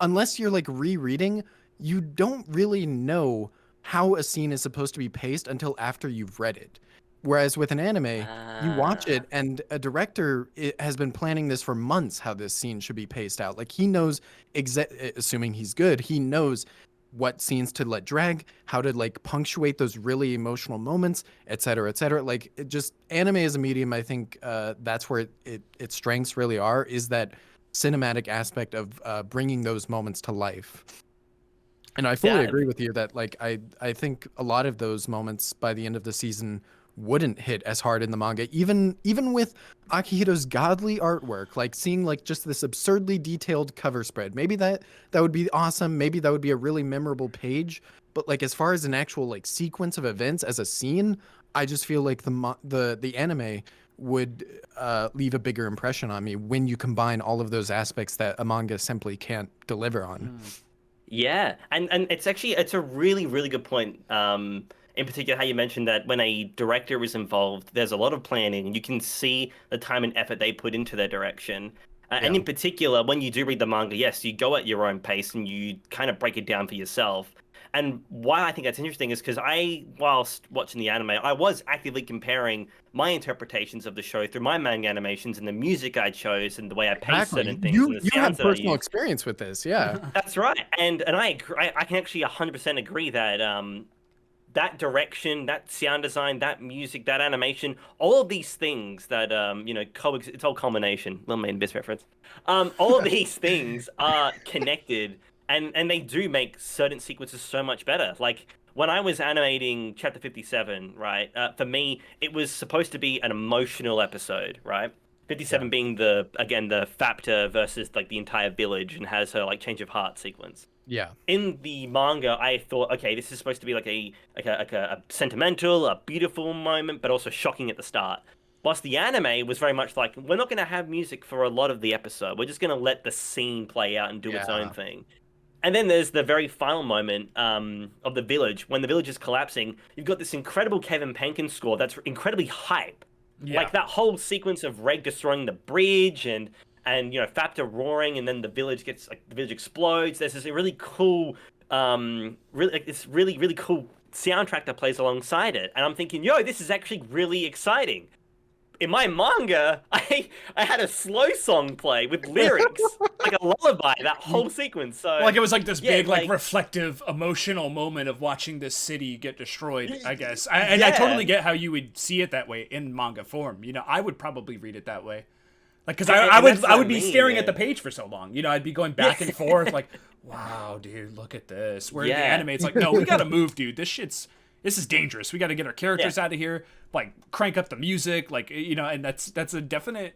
unless you're like rereading, you don't really know how a scene is supposed to be paced until after you've read it. Whereas with an anime, you watch it and a director has been planning this for months, how this scene should be paced out. Like he knows, assuming he's good, he knows what scenes to let drag, how to like punctuate those really emotional moments, et cetera, et cetera. Like anime as a medium, I think that's where its strengths really are, is that cinematic aspect of bringing those moments to life. And I fully agree with you that like I think a lot of those moments by the end of the season wouldn't hit as hard in the manga, even with Akihiro's godly artwork, like seeing like just this absurdly detailed cover spread. Maybe that would be awesome. Maybe that would be a really memorable page. but like as far as an actual like sequence of events as a scene, I just feel like the anime would leave a bigger impression on me when you combine all of those aspects that a manga simply can't deliver on. Yeah, and it's a really, really good point. In particular, how you mentioned that when a director is involved, there's a lot of planning, and you can see the time and effort they put into their direction. And in particular, when you do read the manga, yes, you go at your own pace and you kind of break it down for yourself. And why I think that's interesting is because whilst watching the anime, I was actively comparing my interpretations of the show through my manga animations and the music I chose and the way I paced certain things. And the You have sounds that I personal used. experience with this, yeah. That's right, and I agree, I can actually 100% agree that that direction, that sound design, that music, that animation, all of these things that it's all culmination. Little Maiden Abyss reference. All of these things are connected, and they do make certain sequences so much better. Like when I was animating Chapter 57, right? For me, it was supposed to be an emotional episode, right? 57 being the Fapta versus like the entire village and has her like change of heart sequence. Yeah. In the manga, I thought, okay, this is supposed to be like a sentimental, a beautiful moment, but also shocking at the start. Whilst the anime was very much like, we're not going to have music for a lot of the episode. We're just going to let the scene play out and do its own thing. And then there's the very final moment of the village. When the village is collapsing, you've got this incredible Kevin Penkin score that's incredibly hype. Yeah. Like that whole sequence of Reg destroying the bridge and Fapta roaring, and then the village explodes. There's this really cool, really cool soundtrack that plays alongside it, and I'm thinking, yo, this is actually really exciting. In my manga, I had a slow song play with lyrics, like a lullaby. That whole sequence. So like it was like this big, like reflective, emotional moment of watching this city get destroyed. I guess, I totally get how you would see it that way in manga form. I would probably read it that way. Like, because I would be staring at the page for so long. I'd be going back and forth, like, wow, dude, look at this. Where in the anime, it's like, no, we gotta move, dude. This is dangerous. We gotta get our characters out of here. Like, crank up the music, like, and that's a definite.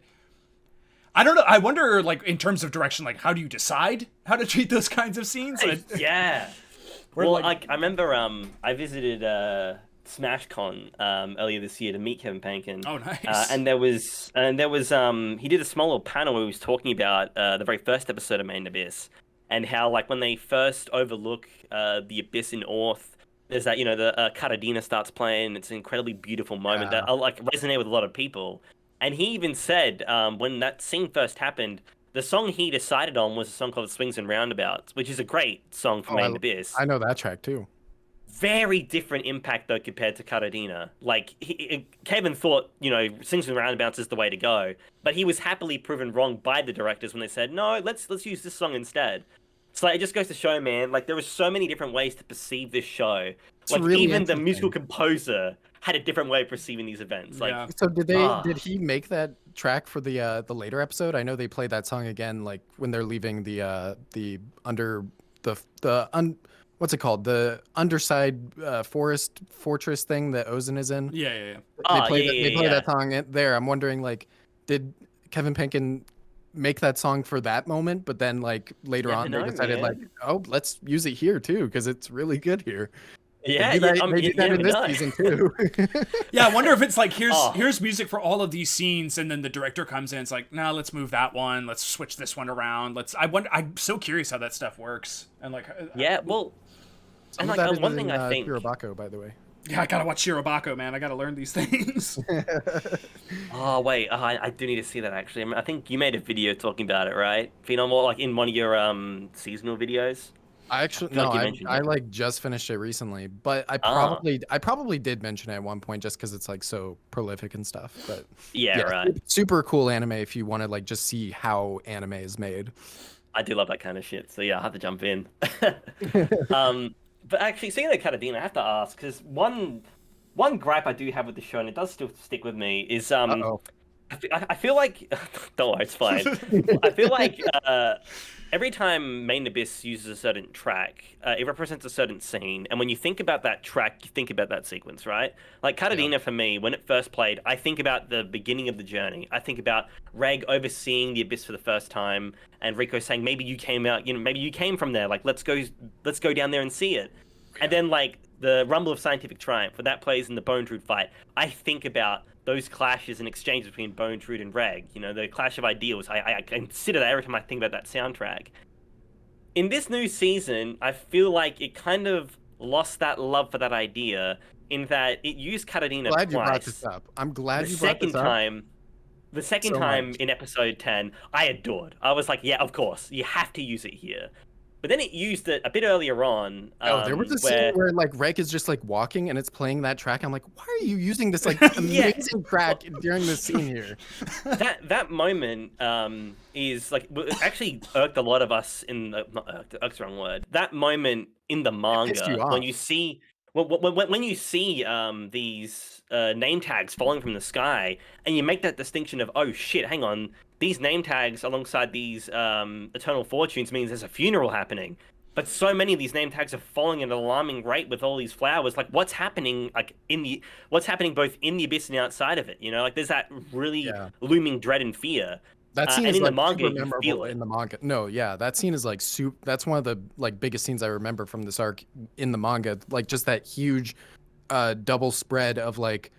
I don't know. I wonder, like, in terms of direction, like, how do you decide how to treat those kinds of scenes? Yeah. Well, I remember I visited SmashCon earlier this year to meet Kevin Penkin. Oh, nice. And there was he did a small little panel where he was talking about the very first episode of Maid in Abyss and how, like, when they first overlook the abyss in Orth, there's that the Karadina starts playing. It's an incredibly beautiful moment that like resonate with a lot of people. And he even said when that scene first happened, the song he decided on was a song called "Swings and Roundabouts," which is a great song for Maid in Abyss. I know that track too. Very different impact though compared to Karadina. Like Kevin thought, Swings and Roundabouts is the way to go, but he was happily proven wrong by the directors when they said, no, let's use this song instead. So it just goes to show, man, like there were so many different ways to perceive this show. It's like really even the musical composer had a different way of perceiving these events. Like, so did he make that track for the later episode? I know they played that song again, like when they're leaving what's it called? The underside fortress thing that Ozen is in. Yeah. They play that song there. I'm wondering, like, did Kevin Penkin make that song for that moment, but then like later on they decided like, oh, let's use it here too because it's really good here. Yeah, they do that in this season too. Yeah, I wonder if it's like here's music for all of these scenes, and then the director comes in. It's like, no, let's move that one. Let's switch this one around. I'm so curious how that stuff works. And like, and like one thing I think Shirobako, by the way. Yeah, I gotta watch Shirobako, man. I gotta learn these things. Oh wait, I do need to see that actually. I think you made a video talking about it, right? Phenom, like in one of your seasonal videos. I like just finished it recently, but I probably did mention it at one point just because it's like so prolific and stuff. But yeah, right. Super cool anime if you want to like just see how anime is made. I do love that kind of shit, so yeah, I have to jump in. But actually, seeing the Karadina, I have to ask because one gripe I do have with the show, and it does still stick with me, is I feel like don't worry, it's fine. I feel like every time Maid in Abyss uses a certain track, it represents a certain scene, and when you think about that track, you think about that sequence, right? Like Karadina for me, when it first played, I think about the beginning of the journey. I think about Reg overseeing the abyss for the first time, and Rico saying, "Maybe you came out, maybe you came from there. Like let's go down there and see it." And then like the Rumble of Scientific Triumph, when that plays in the Bone Druid fight, I think about those clashes and exchanges between Bone Druid and Reg. You know, the clash of ideals. I consider that every time I think about that soundtrack. In this new season, I feel like it kind of lost that love for that idea in that it used Katarina Glad twice. you brought this up. I'm glad The you brought this second up. time, the second So time much. in episode 10, I adored. I was like, yeah, of course, you have to use it here. But then it used it a bit earlier on. There was a where... scene where like Reg is just like walking and it's playing that track. I'm like, why are you using this like Yeah. amazing track during this scene here? that moment is like actually irked a lot of us in the not irked, irked's the wrong word. That moment in the pissed you manga off. when you see when you see these name tags falling from the sky and you make that distinction of, oh shit, hang on, these name tags alongside these eternal fortunes means there's a funeral happening. But so many of these name tags are falling at an alarming rate with all these flowers. Like, what's happening? Like what's happening both in the abyss and outside of it? You know, like there's that really looming dread and fear. That scene and is in like the manga, super you memorable feel it. in the manga. No, yeah, that scene is like that's one of the like biggest scenes I remember from this arc in the manga. Like just that huge double spread of like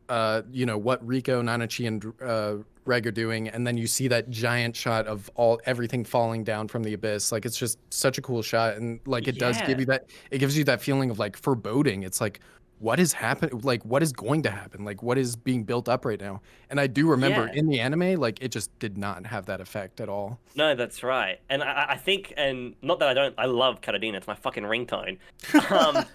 you know what Rico, Nanachi, and Reg are doing, and then you see that giant shot of everything falling down from the abyss. Like it's just such a cool shot, and like it does give you that. It gives you that feeling of like foreboding. It's like, what is happening? Like what is going to happen? Like what is being built up right now? And I do remember in the anime, like it just did not have that effect at all. No, that's right. And I think, and not that I love Katarina. It's my fucking ringtone. I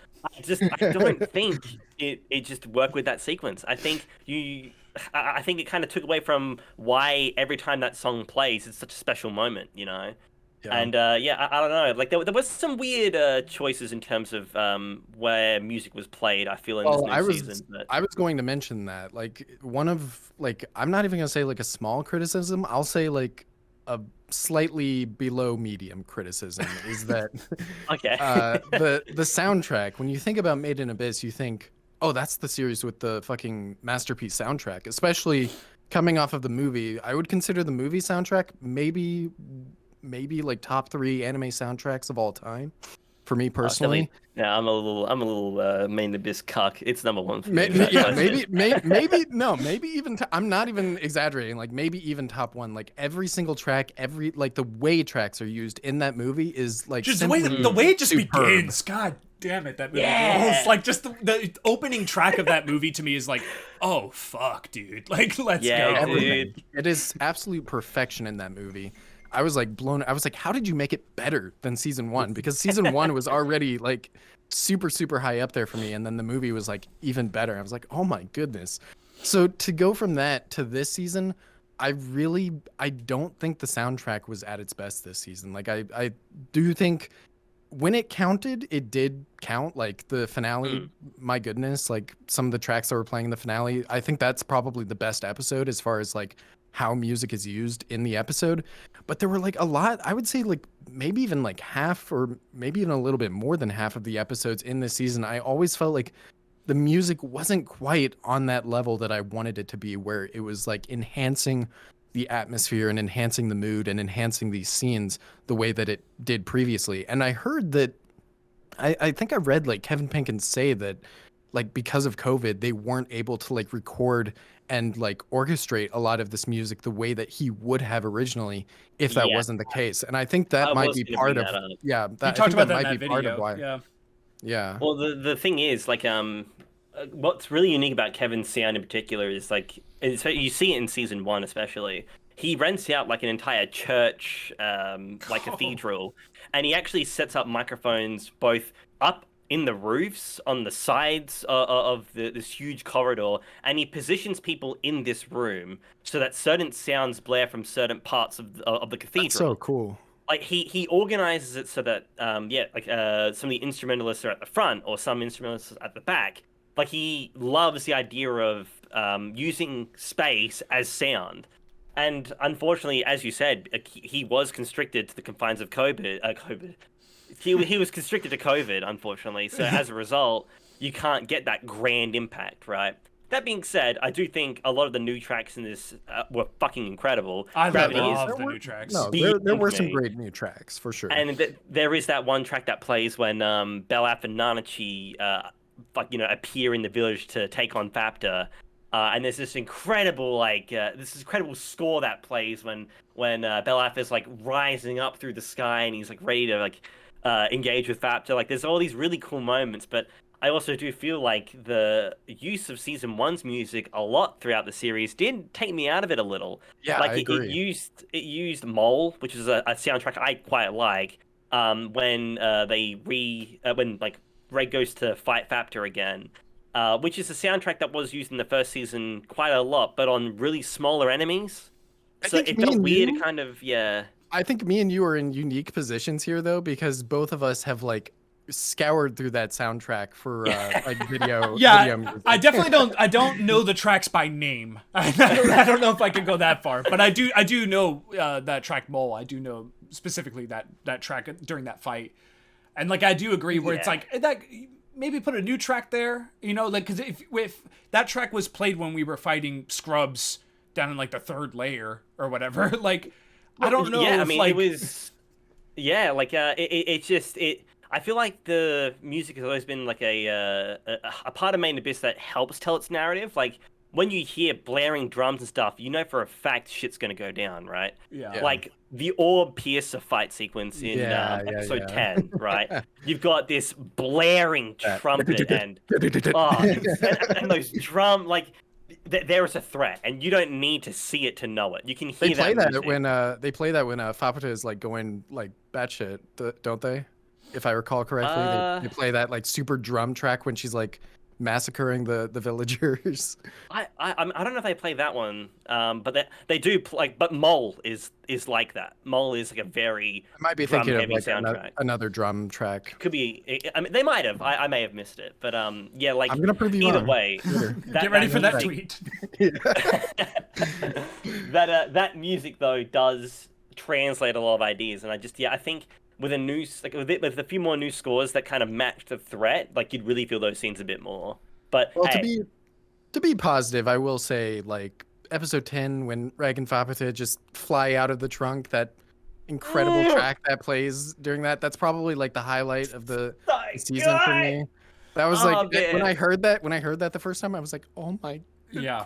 don't think it just worked with that sequence. I think it kind of took away from why every time that song plays, it's such a special moment, you know? Yeah. And I don't know. Like there was some weird choices in terms of where music was played. I feel in this new season. But... I was going to mention that. Like one of like I'm not even gonna say like a small criticism. I'll say like a slightly below medium criticism is that okay. The soundtrack. When you think about Made in Abyss, you think, oh, that's the series with the fucking masterpiece soundtrack. Especially coming off of the movie, I would consider the movie soundtrack maybe like top 3 anime soundtracks of all time for me personally. Yeah, I'm a little Made in Abyss cuck. It's number 1 for me. Maybe even I'm not even exaggerating. Like maybe even top 1. Like every single track, like the way tracks are used in that movie is like just the way it just begins. God damn it, that movie. Yeah. It's like just the opening track of that movie to me is like, oh fuck, dude. Like let's go. Dude. It is absolute perfection in that movie. I was like blown. I was like, how did you make it better than season 1? Because season 1 was already like super, super high up there for me. And then the movie was like even better. I was like, oh my goodness. So to go from that to this season, I don't think the soundtrack was at its best this season. Like I do think when it counted, it did count. Like the finale, my goodness, like some of the tracks that were playing in the finale, I think that's probably the best episode as far as like how music is used in the episode. But there were like a lot, I would say like maybe even like half or maybe even a little bit more than half of the episodes in this season, I always felt like the music wasn't quite on that level that I wanted it to be, where it was like enhancing the atmosphere and enhancing the mood and enhancing these scenes the way that it did previously. And I heard that, I think I read like Kevin Penkin say that like because of COVID, they weren't able to like record and like orchestrate a lot of this music the way that he would have originally if that wasn't the case. And I think that might be part of he talked about that might in be that part video. of why. Yeah. Well, the thing is, like, what's really unique about Kevin's sound in particular is like, so you see it in season 1 especially. He rents out like an entire church, cathedral, and he actually sets up microphones both up in the roofs on the sides of this huge corridor, and he positions people in this room so that certain sounds blare from certain parts of the cathedral. That's so cool. Like he organizes it so that some of the instrumentalists are at the front or some instrumentalists are at the back. Like he loves the idea of using space as sound. And unfortunately, as you said, he was constricted to the confines of COVID. He was constricted to COVID, unfortunately. So as a result, you can't get that grand impact, right? That being said, I do think a lot of the new tracks in this were fucking incredible. I Gravity love is the new tracks. No, beyond there were some me. great new tracks for sure. And there is that one track that plays when Belaf and Nanachi, appear in the village to take on Fapta. And there's this incredible incredible score that plays when Belaf is like rising up through the sky and he's like ready to engage with Fapta. Like there's all these really cool moments, but I also do feel like the use of season one's music a lot throughout the series did take me out of it a little. Yeah, like I agree. it used Mole, which is a soundtrack I quite like. When Ray goes to fight Fapta again, which is a soundtrack that was used in the first season quite a lot, but on really smaller enemies. So it felt weird, kind of, yeah. I think me and you are in unique positions here, though, because both of us have like scoured through that soundtrack for video. Yeah, video music. I definitely don't. I don't know the tracks by name. I don't know if I can go that far, but I do know that track Mole. I do know specifically that track during that fight, and like I do agree where it's like that. Maybe put a new track there, like because if that track was played when we were fighting Scrubs down in like the third layer or whatever, like I don't know. Yeah, if, I mean it was. Yeah, I feel like the music has always been like a part of Main Abyss that helps tell its narrative. Like when you hear blaring drums and stuff, you know for a fact shit's gonna go down, right? Yeah. Like the Orb Piercer fight sequence in episode 10, right? You've got this blaring trumpet and those drum there is a threat, and you don't need to see it to know it. You can hear they play that when Fapata is like going like batshit, don't they? If I recall correctly, they play that like super drum track when she's like massacring the villagers. I don't know if they play that one, but they do play. But Mole is like that. Mole is like a very I might be thinking of like soundtrack. another drum track. Could be. I mean, they might have. I may have missed it, but yeah, like I'm gonna prove you either wrong. way. Get ready for that tweet. that music though does translate a lot of ideas, and I think with with a few more new scores that kind of match the threat, like you'd really feel those scenes a bit more. But well, to be positive, I will say like episode 10 when Rag and Fapata just fly out of the trunk, that incredible track that plays during that's probably like the highlight of the season for me. That was when I heard that the first time, I was like, oh my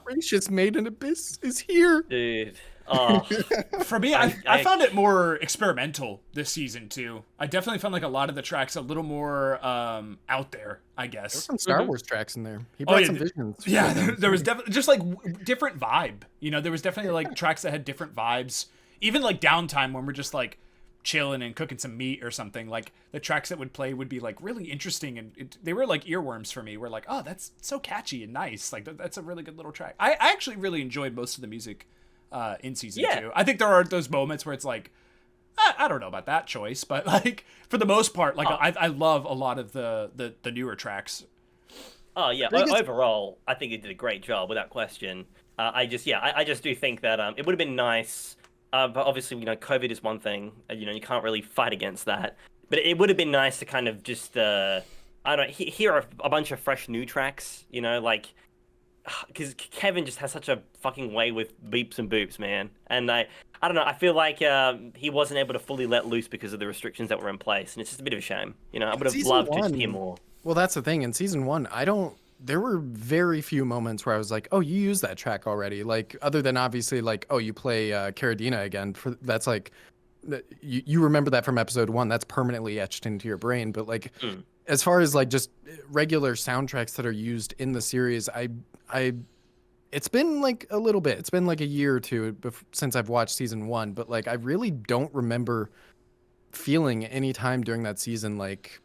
gracious, Made in Abyss is here, dude. Oh. For me, I found it more experimental this season too. I definitely found like a lot of the tracks a little more out there, I guess. There's some Star Wars tracks in there. He brought some visions. Yeah, there was definitely just like different vibe. There was definitely like tracks that had different vibes. Even like Downtime when we're just like chilling and cooking some meat or something, like the tracks that would play would be like really interesting, and they were like earworms for me. We're like, oh, that's so catchy and nice. Like that's a really good little track. I actually really enjoyed most of the music in season 2. I think there are those moments where it's like, I don't know about that choice, but like for the most part, like I love a lot of the newer tracks. Oh yeah, overall, I think it did a great job without question. I just do think that it would have been nice, but obviously COVID is one thing, you can't really fight against that. But it would have been nice to kind of just hear a bunch of fresh new tracks, like. Because Kevin just has such a fucking way with beeps and boops, man. And I don't know. I feel like he wasn't able to fully let loose because of the restrictions that were in place, and it's just a bit of a shame. I would have loved to hear more. Well, that's the thing. In season 1, there were very few moments where I was like, oh, you used that track already. Like, other than obviously like, oh, you play Caradina again. That's like, you remember that from episode 1. That's permanently etched into your brain. But like, as far as like just regular soundtracks that are used in the series, it's been like a little bit. It's been like a year or two since I've watched season 1, but like I really don't remember feeling any time during that season like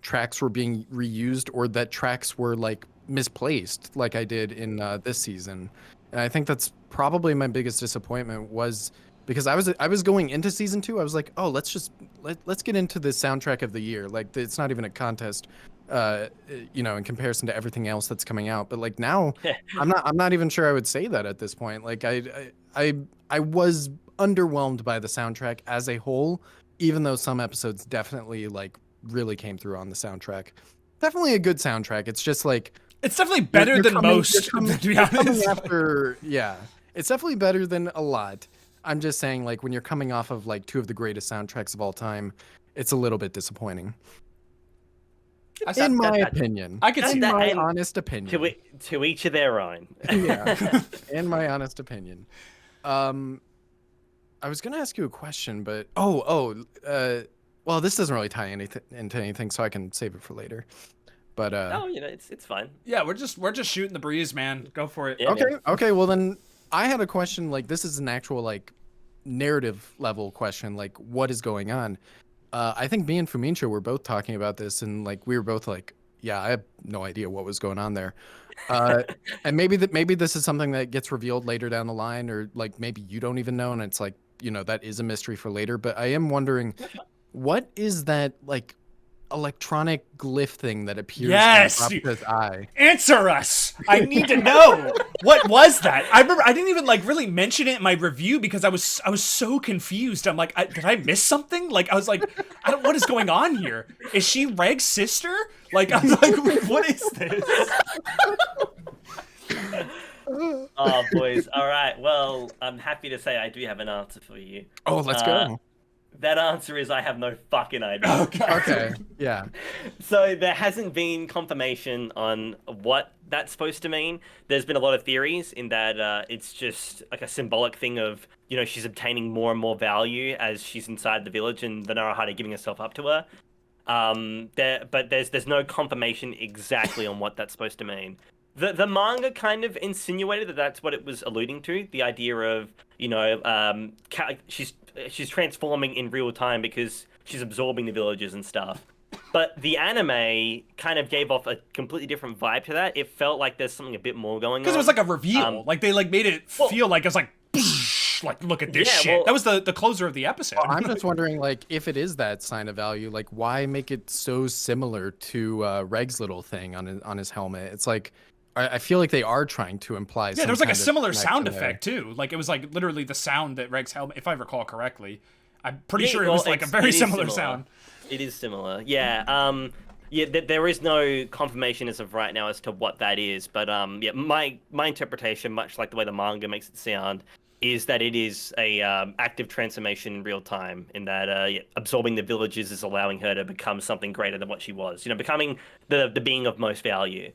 tracks were being reused or that tracks were like misplaced like I did in this season. And I think that's probably my biggest disappointment, was because I was going into season 2, I was like, oh, let's get into the soundtrack of the year. Like it's not even a contest. In comparison to everything else that's coming out, but like now I'm not even sure I would say that at this point. Like I was underwhelmed by the soundtrack as a whole, even though some episodes definitely like really came through on the soundtrack. Definitely a good soundtrack. It's just like It's definitely better than most, to be honest. It's definitely better than a lot. I'm just saying, like, when you're coming off of like two of the greatest soundtracks of all time, it's a little bit disappointing. In my opinion. I can see that. My honest opinion. To each of their own. Yeah. In my honest opinion. I was gonna ask you a question, but well, this doesn't really tie into anything, so I can save it for later. But no, it's fine. Yeah, we're just shooting the breeze, man. Go for it. Yeah, okay. Well, then I had a question. Like, this is an actual like narrative level question. Like, what is going on? I think me and Fumincho were both talking about this, and like we were both like, yeah, I have no idea what was going on there. And maybe this is something that gets revealed later down the line, or like maybe you don't even know, and it's like, that is a mystery for later. But I am wondering, what is that like electronic glyph thing that appears in Paprika's eye? Answer us. I need to know. What was that? I remember I didn't even like really mention it in my review because I was so confused. I'm like, did I miss something? Like I was like, what is going on here? Is she Reg's sister? Like I'm like, what is this? Oh boys. All right. Well, I'm happy to say I do have an answer for you. Oh, let's go. That answer is I have no fucking idea. Okay. Yeah. So there hasn't been confirmation on what that's supposed to mean. There's been a lot of theories in that it's just like a symbolic thing of, she's obtaining more and more value as she's inside the village and the Naruhide giving herself up to her. But there's no confirmation exactly on what that's supposed to mean. The manga kind of insinuated that that's what it was alluding to. The idea of, she's transforming in real time because she's absorbing the villages and stuff. But the anime kind of gave off a completely different vibe to that. It felt like there's something a bit more going on. Because it was like a reveal. Like they like made it feel like it was like, like look at this shit. That was the closer of the episode. Well, I'm just wondering, like, if it is that sign of value, like, why make it so similar to Reg's little thing on his helmet? It's like, I feel like they are trying to imply. Yeah, there was like a similar sound effect too. Like it was like literally the sound that Reg's helmet, if I recall correctly. I'm pretty sure it was like a very similar sound. It is similar. Yeah. There is no confirmation as of right now as to what that is, but my interpretation, much like the way the manga makes it sound, is that it is a active transformation in real time. In that absorbing the villages is allowing her to become something greater than what she was. becoming the being of most value.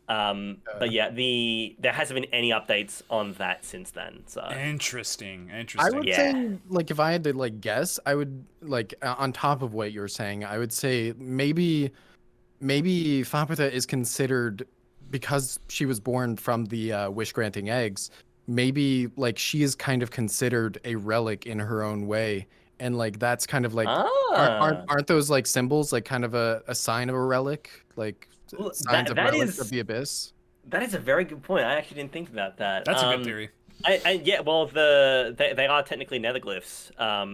But yeah, there hasn't been any updates on that since then. So interesting. I would say, like, if I had to like guess, I would like on top of what you were saying, I would say maybe Fapita is considered, because she was born from the wish granting eggs. Maybe like she is kind of considered a relic in her own way, and like that's kind of like aren't those like symbols like kind of a sign of a relic, like signs of relics of the abyss? That is a very good point. I actually didn't think about that. That's a good theory. Well, they are technically netherglyphs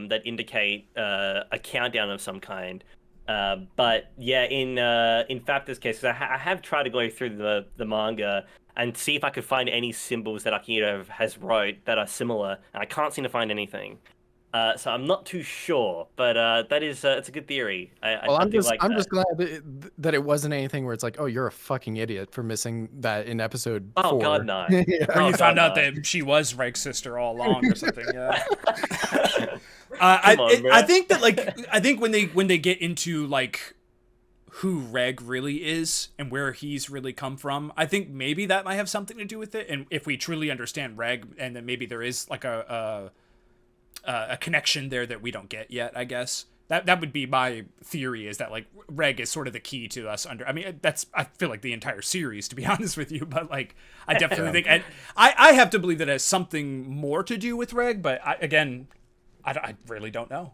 that indicate a countdown of some kind. But yeah, in Fapta's case, I have tried to go through the manga and see if I could find any symbols that Akira has wrote that are similar, and I can't seem to find anything. So I'm not too sure, but that is it's a good theory. I'm just glad that it wasn't anything where it's like, oh, you're a fucking idiot for missing that in episode 4. Oh God, no. Or you found out that she was Reg's sister all along or something. Yeah. I think that I think when they get into like who Reg really is and where he's really come from, I think maybe that might have something to do with it. And if we truly understand Reg, and then maybe there is like a connection there that we don't get yet, I guess. That would be my theory, is that like Reg is sort of the key to us I feel like the entire series, to be honest with you, but like I definitely think, and I have to believe that it has something more to do with Reg, but I really don't know.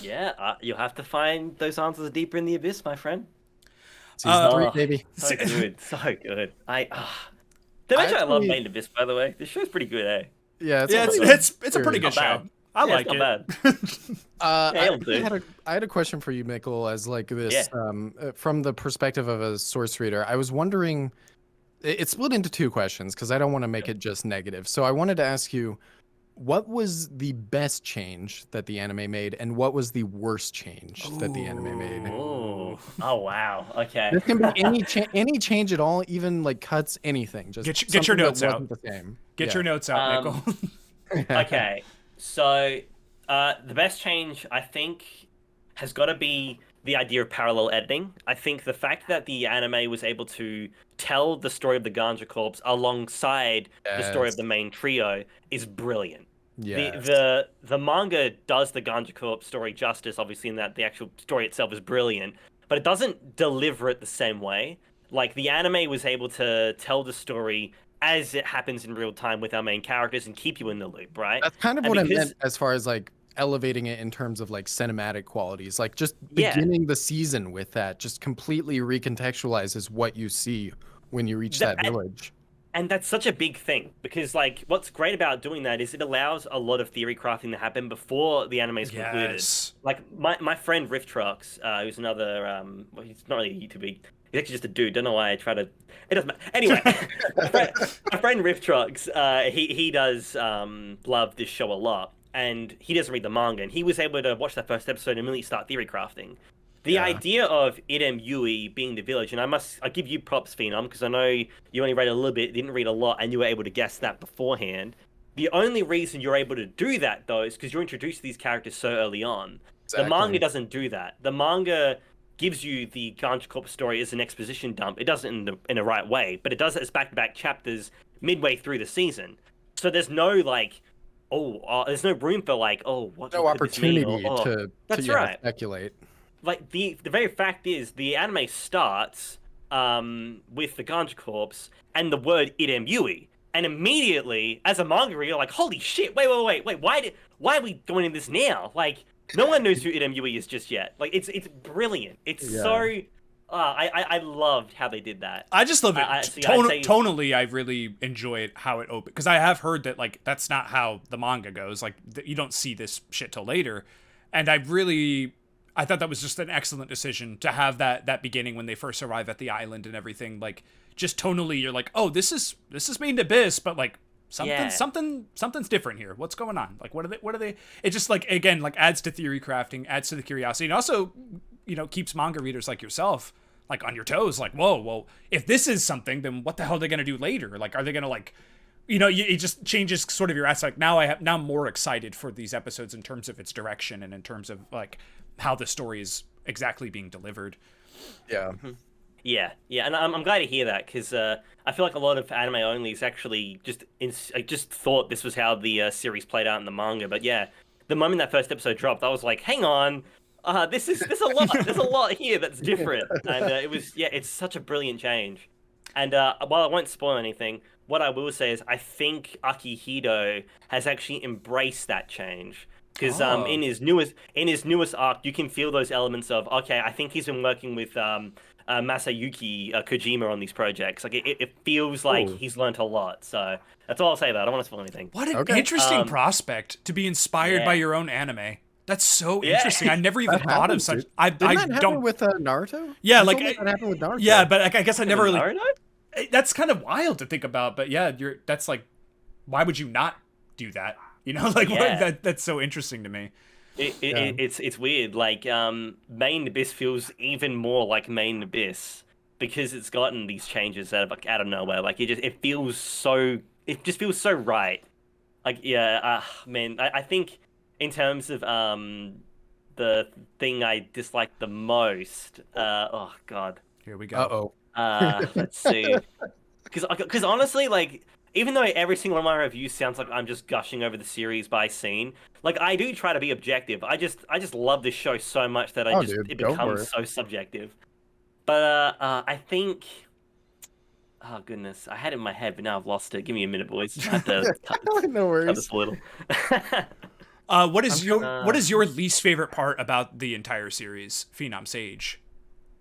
Yeah, you'll have to find those answers deeper in the abyss, my friend. Season 3, baby. So good, so good. I love Main in Abyss, by the way. This show's pretty good, eh? Yeah, it's a pretty good show. I like it. Bad. I had a question for you, Mickell, as like this from the perspective of a source reader. I was wondering, it's split into two questions because I don't want to make it just negative. So I wanted to ask you, what was the best change that the anime made, and what was the worst change that the anime made? Oh wow. Okay. This can be any change at all, even like cuts, anything. Just get your notes that out. wasn't the same. Get your notes out, Mickell. Okay, so the best change I think has got to be the idea of parallel editing. I think the fact that the anime was able to tell the story of the Ganja Corps alongside the story of the main trio is brilliant. Yes. The manga does the Ganja Corps story justice, obviously, in that the actual story itself is brilliant, but it doesn't deliver it the same way. Like, the anime was able to tell the story as it happens in real time with our main characters and keep you in the loop, right? That's kind of what I meant as far as like elevating it in terms of like cinematic qualities. Like just beginning the season with that just completely recontextualizes what you see when you reach that village. And that's such a big thing because, like, what's great about doing that is it allows a lot of theory crafting to happen before the anime is concluded. Like, my friend Riff Trucks, who's another, well, he's not really a YouTuber. He's actually just a dude. Don't know why I try to. It doesn't matter. Anyway, my friend Riff Trucks, he does love this show a lot, and he doesn't read the manga, and he was able to watch that first episode and immediately start theory crafting. The idea of Irem Yui being the village, and I give you props, Phenom, because I know you only read a little bit, didn't read a lot, and you were able to guess that beforehand. The only reason you're able to do that, though, is because you're introduced to these characters so early on. Exactly. The manga doesn't do that. The manga gives you the Ganja Corp story as an exposition dump. It does it in the right way, but it does it as back-to-back chapters midway through the season. So there's no, like, there's no room for, like, what no opportunity to speculate. Like, the very fact is, the anime starts with the Ganja Corps and the word Irem Yui. And immediately, as a manga reader, you're like, holy shit, wait, why are we going in this now? Like, no one knows who Irem Yui is just yet. Like, it's brilliant. It's so... I loved how they did that. I just love it. Tonally, I really enjoyed how it opened. Because I have heard that, like, that's not how the manga goes. Like, you don't see this shit till later. And I thought that was just an excellent decision to have that beginning when they first arrive at the island and everything. Like, just tonally, you're like, oh, this is Made in Abyss, but like something's different here. What's going on? Like, what are they? It just, like, again, like, adds to theory crafting, adds to the curiosity, and also, keeps manga readers like yourself, like, on your toes. Like, whoa, well, if this is something, then what the hell are they gonna do later? Like, are they gonna, like, it just changes sort of your aspect. Now I'm more excited for these episodes in terms of its direction and in terms of, like, how the story is exactly being delivered. Yeah. Yeah, and I'm glad to hear that, because I feel like a lot of anime onlys actually just thought this was how the series played out in the manga. But yeah, the moment that first episode dropped, I was like, hang on, there's a lot, there's a lot here that's different, and it's such a brilliant change. And while I won't spoil anything, what I will say is I think Akihito has actually embraced that change. Because in his newest arc, you can feel those elements of, okay, I think he's been working with Masayuki Kojima on these projects. Like, it feels like he's learned a lot. So that's all I'll say about it. I don't want to spoil anything. What an interesting prospect to be inspired by your own anime. That's so interesting. I never even thought of such. Didn't that happen with Naruto? Yeah, like that happened with Naruto. Yeah, but I guess I never really. Naruto? That's kind of wild to think about. But yeah, that's like, why would you not do that? That's so interesting to me. It's weird. Like, Main Abyss feels even more like Main Abyss because it's gotten these changes out of nowhere. Like, it just feels so right. Like, man, I think in terms of the thing I dislike the most. Oh God. Here we go. Let's see. Because honestly, like, even though every single one of my reviews sounds like I'm just gushing over the series by scene, like, I do try to be objective. I just love this show so much that it becomes so subjective. But I think, oh goodness, I had it in my head, but now I've lost it. Give me a minute, boys. I have to no worries. cut this a little. What is your least favorite part about the entire series, PhenomSage?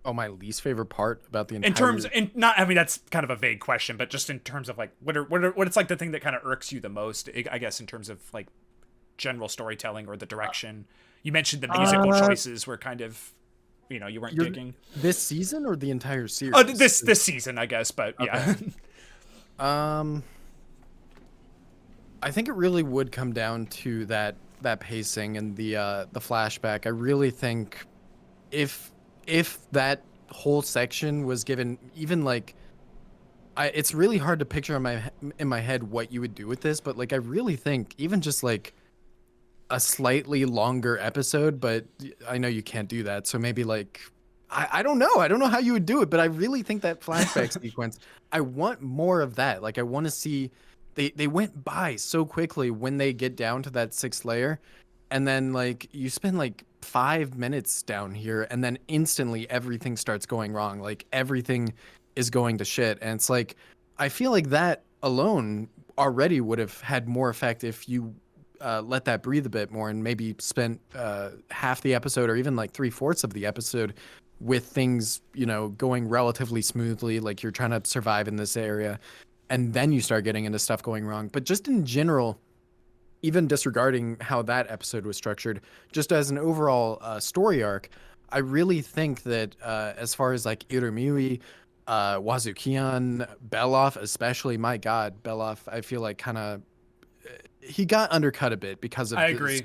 Oh, my least favorite part about the entire... that's kind of a vague question, but just in terms of, like, what it's like the thing that kind of irks you the most, I guess, in terms of, like, general storytelling or the direction. You mentioned the musical choices were kind of, you weren't digging. This season or the entire series? Oh, this season, I guess, but yeah. Okay. I think it really would come down to that pacing and the flashback. I really think if that whole section was given even like it's really hard to picture in my head what you would do with this, but like I really think even just like a slightly longer episode, but I know you can't do that. So maybe like I don't know. I don't know how you would do it, but I really think that flashback sequence, I want more of that. Like I want to see they went by so quickly when they get down to that 6th layer, and then like you spend like 5 minutes down here and then instantly everything starts going wrong. Like everything is going to shit. And it's like I feel like that alone already would have had more effect if you let that breathe a bit more and maybe spent half the episode or even like 3/4 of the episode with things, you know, going relatively smoothly, like you're trying to survive in this area, and then you start getting into stuff going wrong. But just in general, even disregarding how that episode was structured, just as an overall story arc, I really think that as far as like Irumyuui, Wazukian, Beloff especially, my God, Beloff, I feel like kind of he got undercut a bit because of the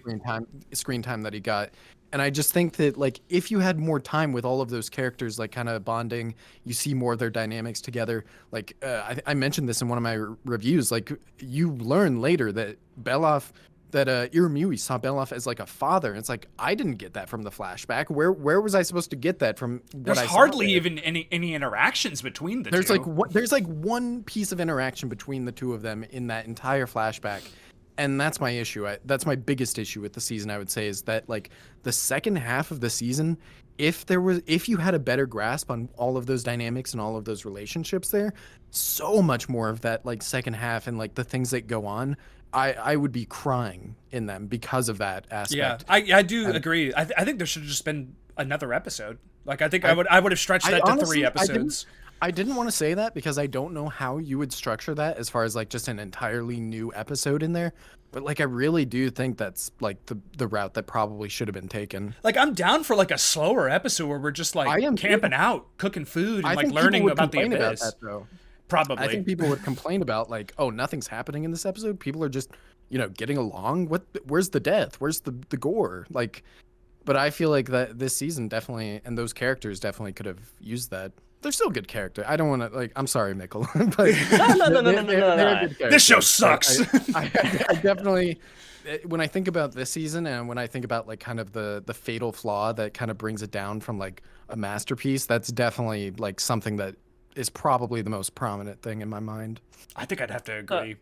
screen time that he got. And I just think that like if you had more time with all of those characters, like kind of bonding, you see more of their dynamics together. Like I mentioned this in one of my reviews. Like you learn later that Irumyuui saw Beloff as like a father. And it's like I didn't get that from the flashback. Where was I supposed to get that from? There's hardly even any interactions between the two. There's like one piece of interaction between the two of them in that entire flashback. And that's my issue. That's my biggest issue with the season, I would say, is that like the second half of the season, if you had a better grasp on all of those dynamics and all of those relationships there, so much more of that like second half and like the things that go on, I would be crying in them because of that aspect. Yeah, I do agree. I think there should have just been another episode. Like I think I would have stretched that to 3 episodes. I didn't want to say that because I don't know how you would structure that as far as like just an entirely new episode in there. But like I really do think that's like the route that probably should have been taken. Like I'm down for like a slower episode where we're just like camping out, cooking food, and like learning about the abyss. About that, though. Probably. I think people would complain about like, oh, nothing's happening in this episode. People are just, you know, getting along. Where's the death? Where's the gore? Like, but I feel like that this season definitely, and those characters definitely could have used that. They're still good character. I don't want to like. I'm sorry, Mickell. But no. This show sucks. I definitely, when I think about this season and when I think about like kind of the fatal flaw that kind of brings it down from like a masterpiece, that's definitely like something that is probably the most prominent thing in my mind. I think I'd have to agree.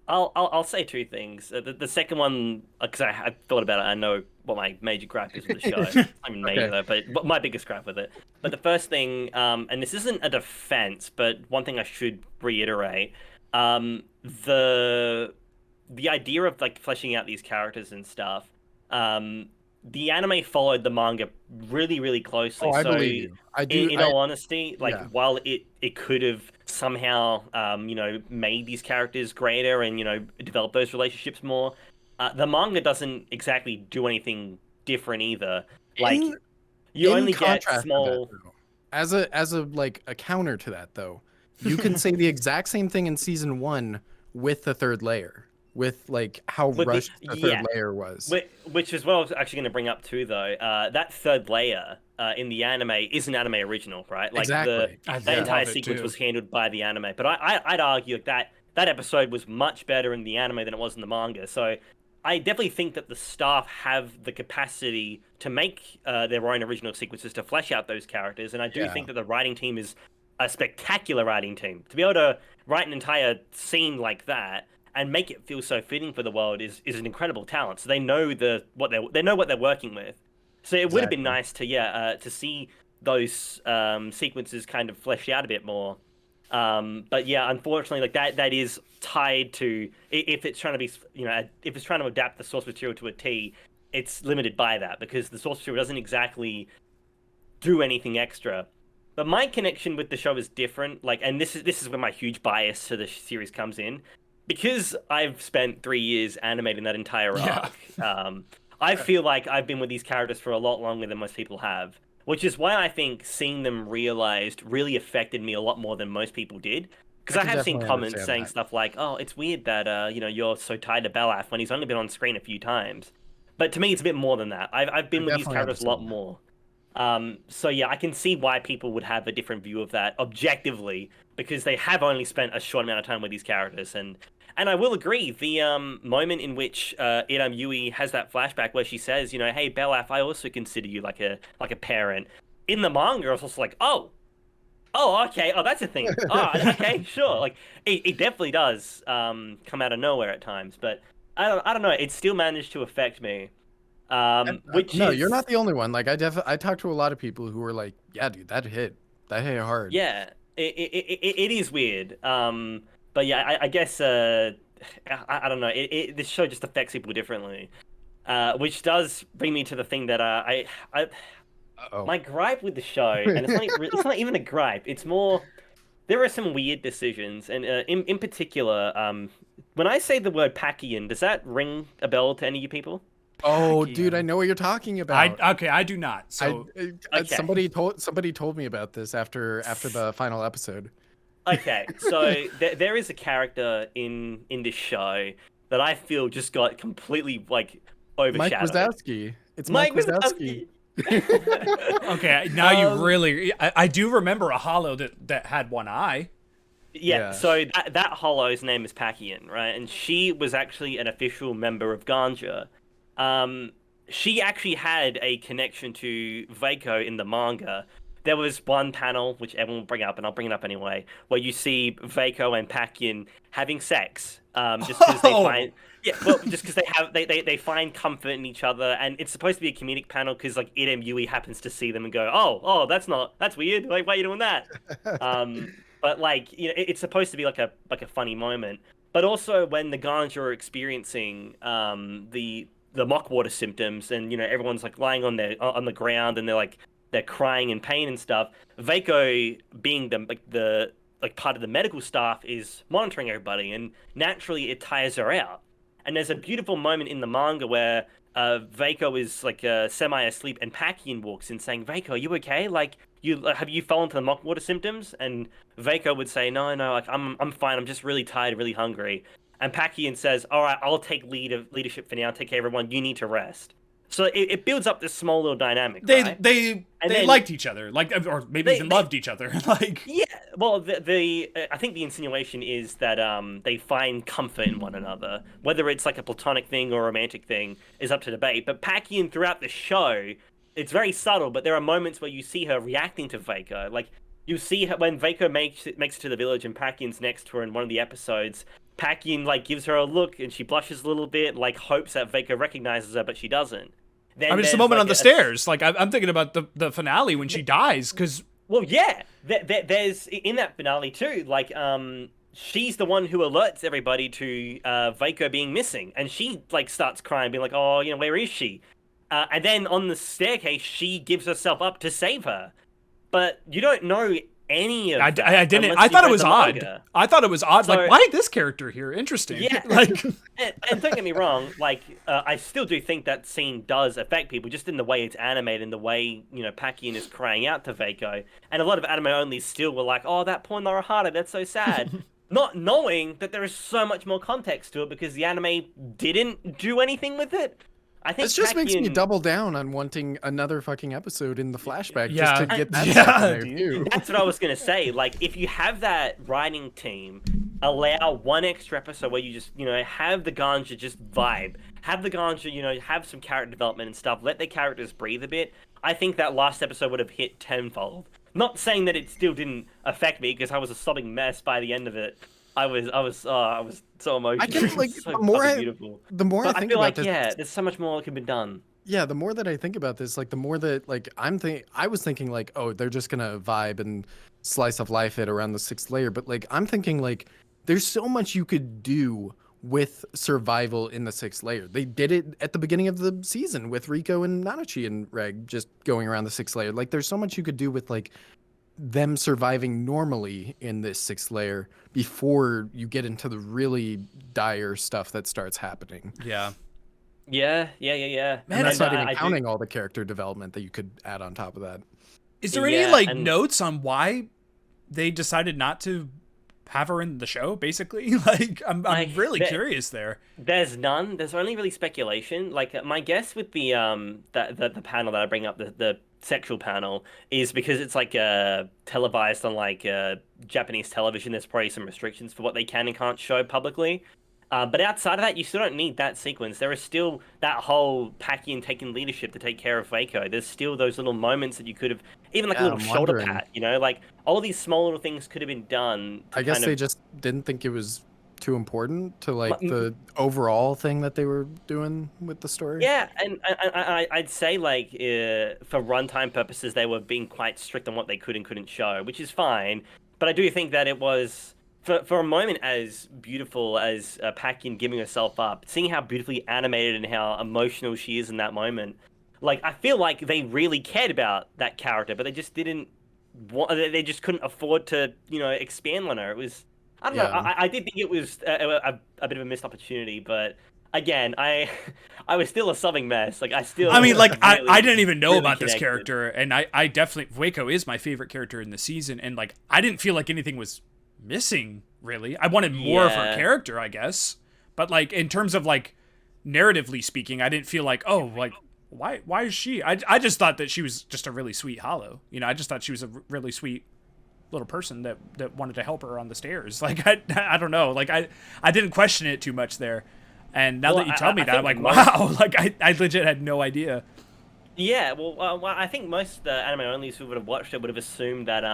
I'll say 2 things. The second one, because I thought about it, I know what my major gripe is with the show. I mean, major though, but my biggest gripe with it. But the first thing, and this isn't a defense, but one thing I should reiterate, the idea of like fleshing out these characters and stuff. The anime followed the manga really, really closely. I believe you. I do. In all honesty, like while it could have somehow, made these characters greater and develop those relationships more, the manga doesn't exactly do anything different either. Like you only get small. As a like a counter to that, though, you can say the exact same thing in season 1 with the 3rd layer. With like how rushed the 3rd layer was, which is what I was actually going to bring up too, though. That 3rd layer in the anime is an anime original, right? Like exactly. The entire sequence was handled by the anime. But I'd argue that episode was much better in the anime than it was in the manga. So I definitely think that the staff have the capacity to make their own original sequences to flesh out those characters, and I do think that the writing team is a spectacular writing team. To be able to write an entire scene like that and make it feel so fitting for the world is an incredible talent. So they know what they're working with. So it would have been nice to see those sequences kind of fleshed out a bit more. But yeah, unfortunately, like that is tied to if it's trying to be if it's trying to adapt the source material to a T, it's limited by that because the source material doesn't exactly do anything extra. But my connection with the show is different. Like, and this is where my huge bias to the series comes in. Because I've spent 3 years animating that entire arc, I feel like I've been with these characters for a lot longer than most people have, which is why I think seeing them realized really affected me a lot more than most people did. Because I have seen definitely comments understand saying that. stuff like, "Oh, it's weird that you're so tied to Belaf when he's only been on screen a few times." But to me, it's a bit more than that. I've been with these definitely characters a lot understand more. So yeah, I can see why people would have a different view of that objectively because they have only spent a short amount of time with these characters, and I will agree. The moment in which Yui has that flashback where she says, "Hey Belaf, I also consider you like a parent." In the manga, I was also like, "Oh, okay. Oh, that's a thing. Oh, okay, sure." Like it definitely does come out of nowhere at times, but I don't know. It still managed to affect me. Which No, is you're not the only one. Like I talked to a lot of people who were like, yeah, dude, that hit hard. yeah. It is weird. But yeah, I guess I don't know. This show just affects people differently. Which does bring me to the thing that Uh-oh. my gripe with the show, and it's not even a gripe. It's more there are some weird decisions, and in particular, when I say the word Packian, does that ring a bell to any of you people? Oh, dude, I know what you're talking about. I do not. So Okay. Somebody told me about this after the final episode. Okay, so there is a character in this show that I feel just got completely like Mike overshadowed. Wazowski. It's Mike Mike Wazowski. Wazowski. okay, now you really. I do remember a hollow that had one eye. Yeah, so that Hollow's name is Packian, right? And she was actually an official member of Ganja. She actually had a connection to Vaiko in the manga. There was one panel, which everyone will bring up, and I'll bring it up anyway, where you see Vaiko and Packian having sex. Just because they find, just because they find comfort in each other, and it's supposed to be a comedic panel because like Yui happens to see them and go, oh, that's weird. Like, why are you doing that? But like, it's supposed to be like a funny moment. But also when the Ganja are experiencing the mock water symptoms, and everyone's like lying on the ground, and they're crying in pain and stuff. Vaiko, being the part of the medical staff, is monitoring everybody, and naturally it tires her out. And there's a beautiful moment in the manga where Vaiko is like semi-asleep, and Packian walks in saying, "Vaiko, are you okay? Like, have you fallen to the mock water symptoms?" And Vaiko would say, "No, like I'm fine. I'm just really tired, really hungry." And Packian says, "All right, I'll take leadership for now. Take care of everyone. You need to rest." So it builds up this small little dynamic. They liked each other, or maybe even loved each other. Yeah. Well, I think the insinuation is that they find comfort in one another. Whether it's like a platonic thing or a romantic thing is up to debate. But Packian throughout the show, it's very subtle. But there are moments where you see her reacting to Vaiko. Like you see her when Vaiko makes it to the village and Packian's next to her in one of the episodes. Packian gives her a look and she blushes a little bit, hopes that Vaiko recognizes her, but she doesn't. Then it's the moment on the stairs. I'm thinking about the finale when she dies, because. Well, yeah, there's in that finale too. She's the one who alerts everybody to Vaiko being missing, and she starts crying, being like, "Oh, where is she?" And then on the staircase, she gives herself up to save her, but you don't know any of that. I didn't. I thought it was odd. I thought it was odd. So, why this character here? Interesting. Yeah. And don't get me wrong. I still do think that scene does affect people, just in the way it's animated, and the way Packian is crying out to Vaiko. And a lot of anime only still were like, "Oh, that poor Naruhara, that's so sad," not knowing that there is so much more context to it because the anime didn't do anything with it. I think this just makes me double down on wanting another fucking episode in the flashback just to get that dude. view. That's what I was gonna say. If you have that writing team, allow one extra episode where you just have the Ganja just vibe, have the Ganja have some character development and stuff, let their characters breathe a bit. I think that last episode would have hit tenfold. Not saying that it still didn't affect me because I was a sobbing mess by the end of it. I was so emotional. I can so beautiful. The more I think about this, there's so much more that could be done. Yeah, the more that I think about this, the more that I was thinking oh, they're just gonna vibe and slice of life it around the 6th layer, but I'm thinking there's so much you could do with survival in the 6th layer. They did it at the beginning of the season with Riko and Nanachi and Reg just going around the 6th layer. There's so much you could do with them surviving normally in this 6th layer before you get into the really dire stuff that starts happening. Yeah. Man, And that's not even counting all the character development that you could add on top of that. Is there any notes on why they decided not to have her in the show, basically? Like, I'm really curious there. There's none. There's only really speculation. Like, my guess with the the panel that I bring up, the sexual panel, is because it's like televised on like Japanese television. There's probably some restrictions for what they can and can't show publicly. But outside of that, you still don't need that sequence. There is still that whole Pacquian taking leadership to take care of Waco. There's still those little moments that you could have, even like a little shoulder pat, you know, like all these small little things could have been done. I guess they just didn't think it was too important to like the overall thing that they were doing with the story. Yeah, and I'd say like for runtime purposes, they were being quite strict on what they could and couldn't show, which is fine. But I do think that it was. For a moment as beautiful as Pacquian giving herself up, seeing how beautifully animated and how emotional she is in that moment, like I feel like they really cared about that character, but they just didn't they just couldn't afford to, you know, expand on her. It was, I don't know, I did think it was a bit of a missed opportunity, but again, I was still a subbing mess. Like I mean, like really, I didn't even know really about this connected. character, and I definitely, Waco is my favorite character in the season, and like I didn't feel like anything was missing, really. I wanted more of her character, I guess, but like in terms of like narratively speaking, I didn't feel like, oh, like why is she? I just thought that she was just a really sweet Hollow, you know. I just thought she was a really sweet little person that wanted to help her on the stairs. Like I don't know, like I didn't question it too much there, and now that you tell me that, I'm like, wow, like I legit had no idea. Yeah, well, I think most anime onlys who would have watched it would have assumed that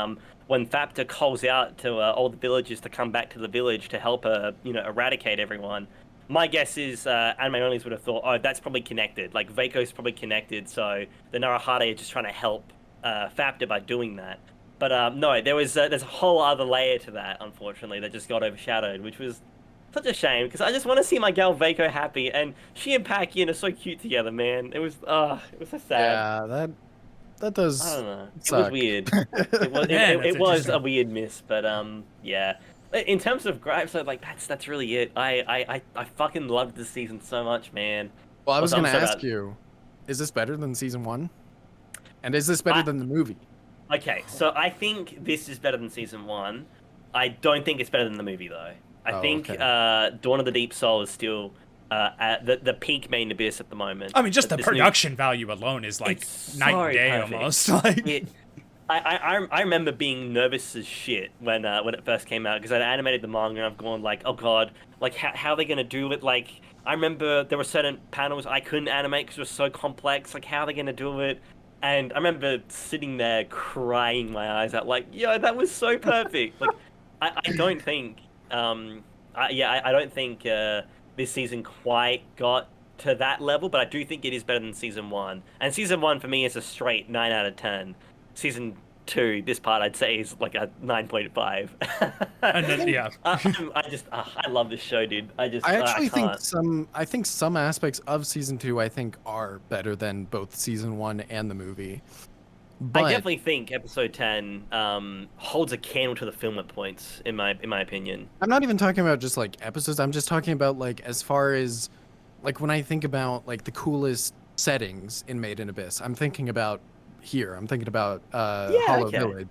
when Thapta calls out to all the villagers to come back to the village to help her, you know, eradicate everyone, my guess is anime onlys would have thought, oh, that's probably connected. Like, Vako's probably connected, so the Narahade are just trying to help Thapta by doing that. But no, there's a whole other layer to that, unfortunately, that just got overshadowed, which was such a shame, because I just want to see my gal Vako happy, and she and Pacquian are so cute together, man. It was so sad. Yeah, that does. I don't know. Suck. It was weird. It was a weird miss, but yeah. In terms of gripes, like that's really it. I fucking loved this season so much, man. Well, I was gonna ask you, is this better than season 1? And is this better than the movie? Okay, so I think this is better than season 1. I don't think it's better than the movie though. I think Dawn of the Deep Soul is still at the peak Main Abyss at the moment. I mean, just the production value alone is like night and day almost. Like, I remember being nervous as shit when it first came out, because I'd animated the manga and I've gone like, oh god, like how are they gonna do it? Like, I remember there were certain panels I couldn't animate because it was so complex. Like, how are they gonna do it? And I remember sitting there crying my eyes out, like, yo, that was so perfect. Like, I don't think. I don't think this season quite got to that level, but I do think it is better than season 1. And season 1 for me is a straight 9 out of 10. Season 2, this part I'd say is like a 9.5. And then, yeah. I love this show, dude. I actually think some aspects of season 2 I think are better than both season 1 and the movie. But I definitely think episode 10 holds a candle to the film at points, in my opinion. I'm not even talking about just like episodes. I'm just talking about like as far as like when I think about like the coolest settings in Made in Abyss. I'm thinking about here. I'm thinking about Hollow Village.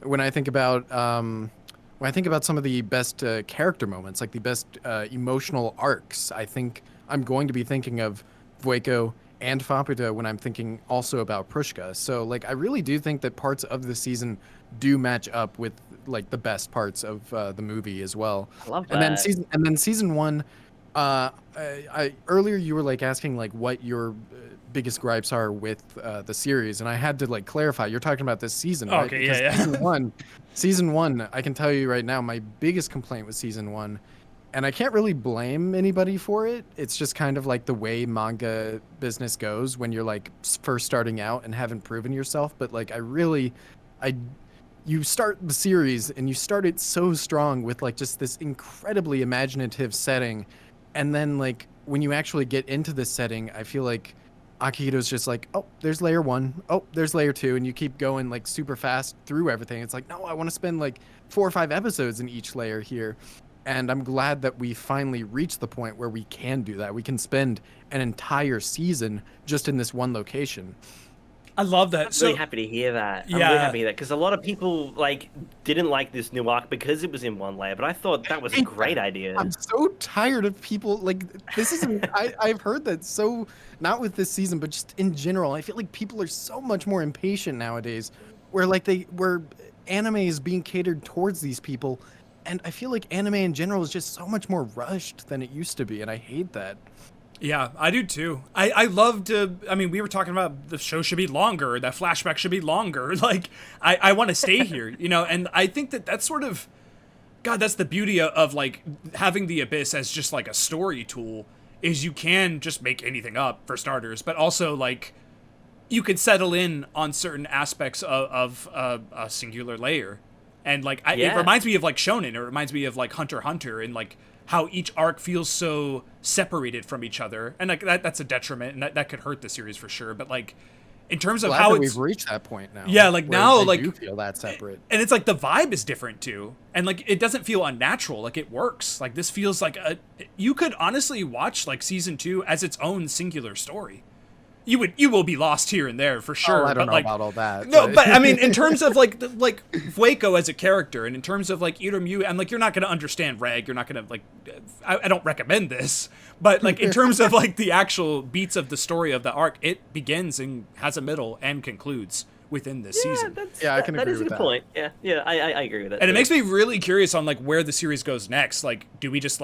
When I think about some of the best character moments, like the best emotional arcs, I think I'm going to be thinking of Vueko and Faputa when I'm thinking also about Prushka. So like I really do think that parts of the season do match up with like the best parts of the movie as well. I love that. And then season 1, I earlier you were like asking like what your biggest gripes are with the series, and I had to like clarify. You're talking about this season, right? Okay, yeah. Season one, I can tell you right now, my biggest complaint with season 1. And I can't really blame anybody for it. It's just kind of like the way manga business goes when you're like first starting out and haven't proven yourself. But like you start the series and you start it so strong with like just this incredibly imaginative setting. And then like when you actually get into this setting, I feel like Akihito's just like, oh, there's layer 1. Oh, there's layer 2. And you keep going like super fast through everything. It's like, no, I want to spend like 4 or 5 episodes in each layer here. And I'm glad that we finally reached the point where we can do that. We can spend an entire season just in this one location. I love that. I'm really happy to hear that. I'm really happy to hear that, because a lot of people didn't like this new arc because it was in one layer, but I thought that was a great idea. I'm so tired of people this isn't. I've heard that, so not with this season, but just in general. I feel like people are so much more impatient nowadays, where anime is being catered towards these people, and I feel like anime in general is just so much more rushed than it used to be, and I hate that. Yeah, I do too. I love to. I mean, we were talking about the show should be longer. That flashback should be longer. I want to stay here, And I think that's sort of, God, that's the beauty of having the Abyss as just a story tool. Is you can just make anything up for starters, but also you could settle in on certain aspects of a singular layer, and it reminds me of Shonen. It reminds me of Hunter x Hunter, and how each arc feels so separated from each other, and that's a detriment, and that could hurt the series for sure. But in terms of how we've reached that point now, now they do feel that separate, and it's the vibe is different too, and it doesn't feel unnatural. It works. This feels you could honestly watch season 2 as its own singular story. You will be lost here and there for sure. Oh, I don't know about all that. No, but I mean, in terms of Fueko as a character, and in terms of Iromu, and you're not going to understand Reg. You're not going to I don't recommend this, but in terms of the actual beats of the story of the arc, it begins and has a middle and concludes within this season. I can agree with that. That is a good point. Yeah, I agree with that. And it makes me really curious on where the series goes next. Do we just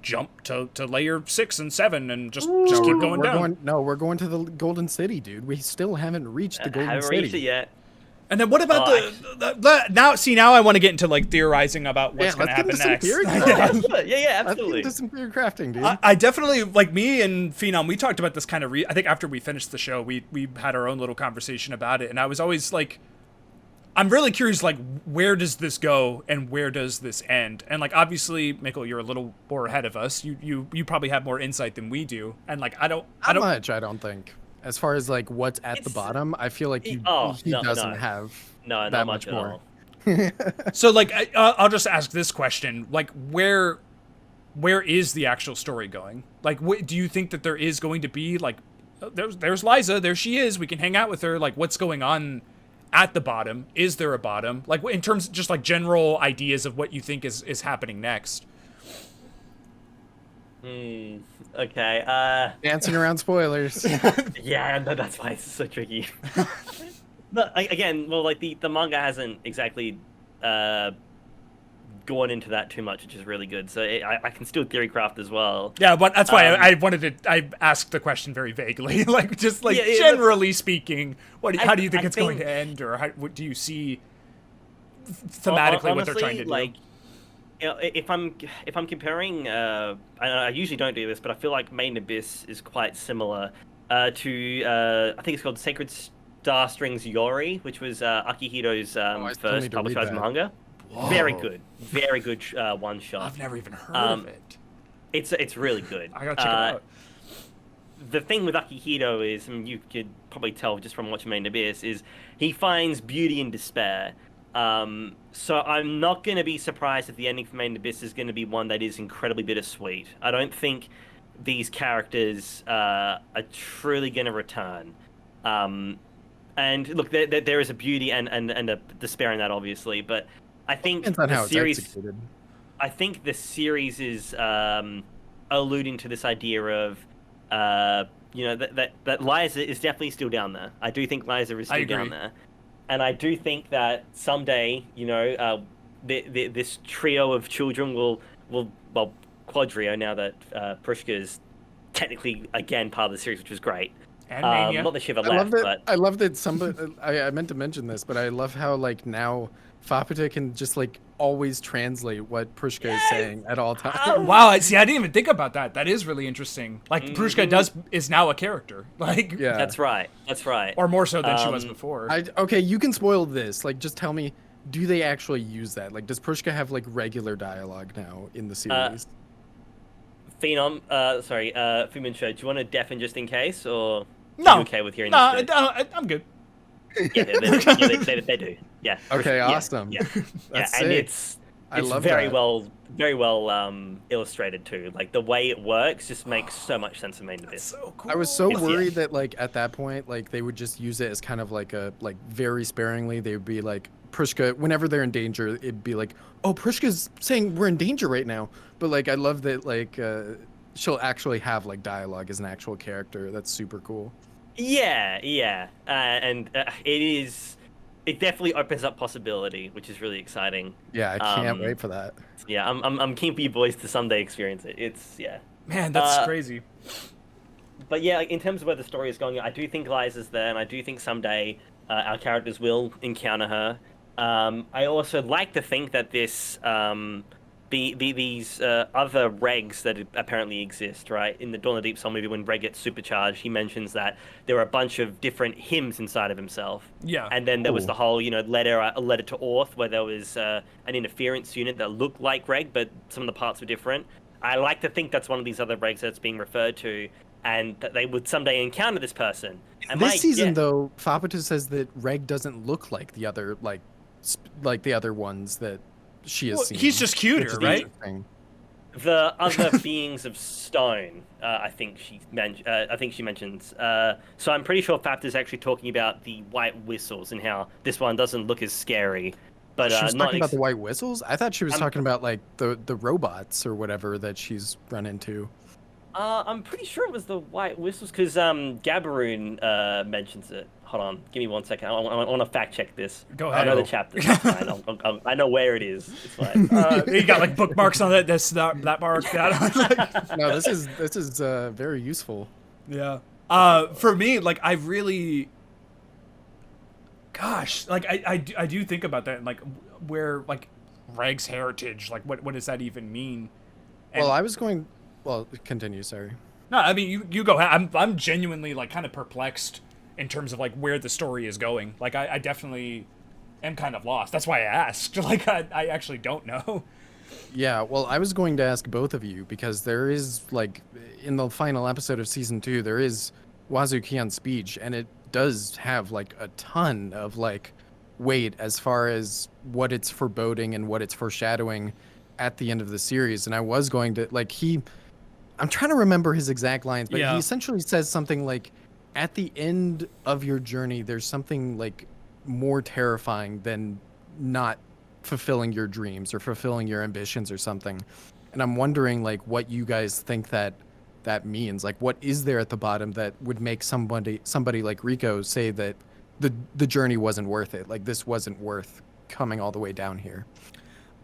jump to layer 6 and 7 and just keep going down? We're going to the Golden City, dude. We still haven't reached the Golden City. Reached it yet. And then what about now I want to get into theorizing about what's going to happen next. Yeah, absolutely. Let's get into some theory crafting, dude. I definitely, me and Phenom, we talked about this kind of I think after we finished the show, we had our own little conversation about it, and I was always I'm really curious, where does this go and where does this end? And obviously, Mickell, you're a little more ahead of us. You probably have more insight than we do. And I don't much. I don't think. As far as what's at the bottom, I feel like he doesn't have that much more. So I'll just ask this question: where is the actual story going? Do you think that there is going to be there's Liza, there she is, we can hang out with her. What's going on at the bottom? Is there a bottom? In terms of just general ideas of what you think is happening next. Okay. Dancing around spoilers. Yeah, that's why it's so tricky. But again, the manga hasn't exactly gone into that too much, which is really good. So I can still theory craft as well. Yeah, but that's why I asked the question very vaguely, generally speaking. How do you think it's going to end, or what do you see thematically honestly, what they're trying to do? If I'm comparing, I usually don't do this, but I feel like Maiden Abyss is quite similar to I think it's called Sacred Star Strings Yori, which was Akihido's first published manga. Whoa. Very good one shot. I've never even heard of it. It's really good. I gotta check it out. The thing with Akihito is, and you could probably tell just from watching Maiden Abyss, is he finds beauty in despair. So I'm not going to be surprised if the ending for Maiden Abyss is going to be one that is incredibly bittersweet. I don't think these characters are truly going to return. And look, there is a beauty and a despair in that, obviously, but I think the series is alluding to this idea of that Liza is definitely still down there. I do think Liza is still down there. And I do think that someday, this trio of children will quadrio, now that Prushka is technically again part of the series, which was great. And Mania. Not that she ever left, but I love that somebody. I meant to mention this, but I love how now Fapita can just always translate what Prushka is saying at all times. Wow, I didn't even think about that. That is really interesting. Prushka is now a character. Yeah, that's right. Or more so than she was before. Okay, you can spoil this. Just tell me, do they actually use that? Does Prushka have regular dialogue now in the series? Fumin Show, do you want to deafen just in case, or no? Are you okay with hearing this? No, I'm good. Yeah, they do. Yeah. Okay, awesome. Yeah, and sick. It's love very that. very well illustrated too. Like the way it works just makes so much sense of this. So cool. I was so It's- worried that like at that point, like they would just use it as kind of like a like very sparingly. They would be like Prishka, whenever they're in danger, it'd be like, oh, Prishka's saying we're in danger right now. But like I love that like she'll actually have like dialogue as an actual character. That's super cool. Yeah. And it definitely opens up possibility, which is really exciting. Yeah, I can't wait for that. Yeah, I'm keen for you boys to someday experience it. It's Man, that's crazy. But yeah, like, in terms of where the story is going, I do think Liza's there, and I do think someday our characters will encounter her. I also like to think that this these other regs that apparently exist, right? In the Dawn of the Deep Soul movie, when Reg gets supercharged, he mentions that there are a bunch of different hymns inside of himself. Yeah. And then there was the whole, a letter to Orth, where there was an interference unit that looked like Reg, but some of the parts were different. I like to think that's one of these other regs that's being referred to, and that they would someday encounter this person. And This season, though, Fapata says that Reg doesn't look like the other like the other ones that she has seen. He's just cuter, right? The other beings of stone, I think she mentions. So I'm pretty sure Fapta's actually talking about the white whistles and how this one doesn't look as scary. But she was not talking about the white whistles. I thought she was talking about like the robots or whatever that she's run into. I'm pretty sure it was the white whistles because Gabaroon mentions it. Hold on, give me 1 second. I want to fact check this. Go ahead. I know the chapter. It's fine. I know where it is. It's fine. You got like bookmarks on that bar. No, this is very useful. Yeah. For me, like I really, gosh, like I do think about that, and like where like Reg's heritage, like what does that even mean? And, Well, I was going. Well, continue. Sorry. No, I mean you go. I'm genuinely like kind of perplexed in terms of like where the story is going. Like I definitely am kind of lost. That's why I asked. Like I actually don't know. Yeah, well, I was going to ask both of you because there is like in the final episode of season 2, there is Wazukian's speech, and it does have like a ton of like weight as far as what it's foreboding and what it's foreshadowing at the end of the series. And I was going to like I'm trying to remember his exact lines, but he essentially says something like, at the end of your journey, there's something like more terrifying than not fulfilling your dreams or fulfilling your ambitions or something. And I'm wondering like what you guys think that means. Like what is there at the bottom that would make somebody like Rico say that the journey wasn't worth it? Like this wasn't worth coming all the way down here.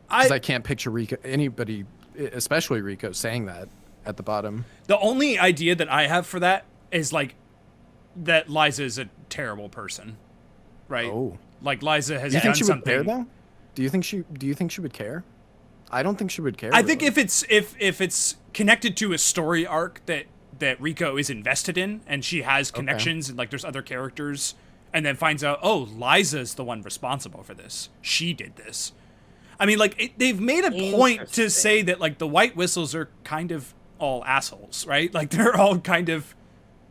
Because I can't picture anybody, especially Rico, saying that at the bottom. The only idea that I have for that is like that Liza is a terrible person, right? Oh, like Liza has do you done think she something. would care though? Do you think she would care? I don't think she would care. I think if it's connected to a story arc that Rico is invested in, and she has connections and like there's other characters, and then finds out, oh, Liza's the one responsible for this. She did this. I mean, like they've made a point to say that like the white whistles are kind of all assholes, right? Like they're all kind of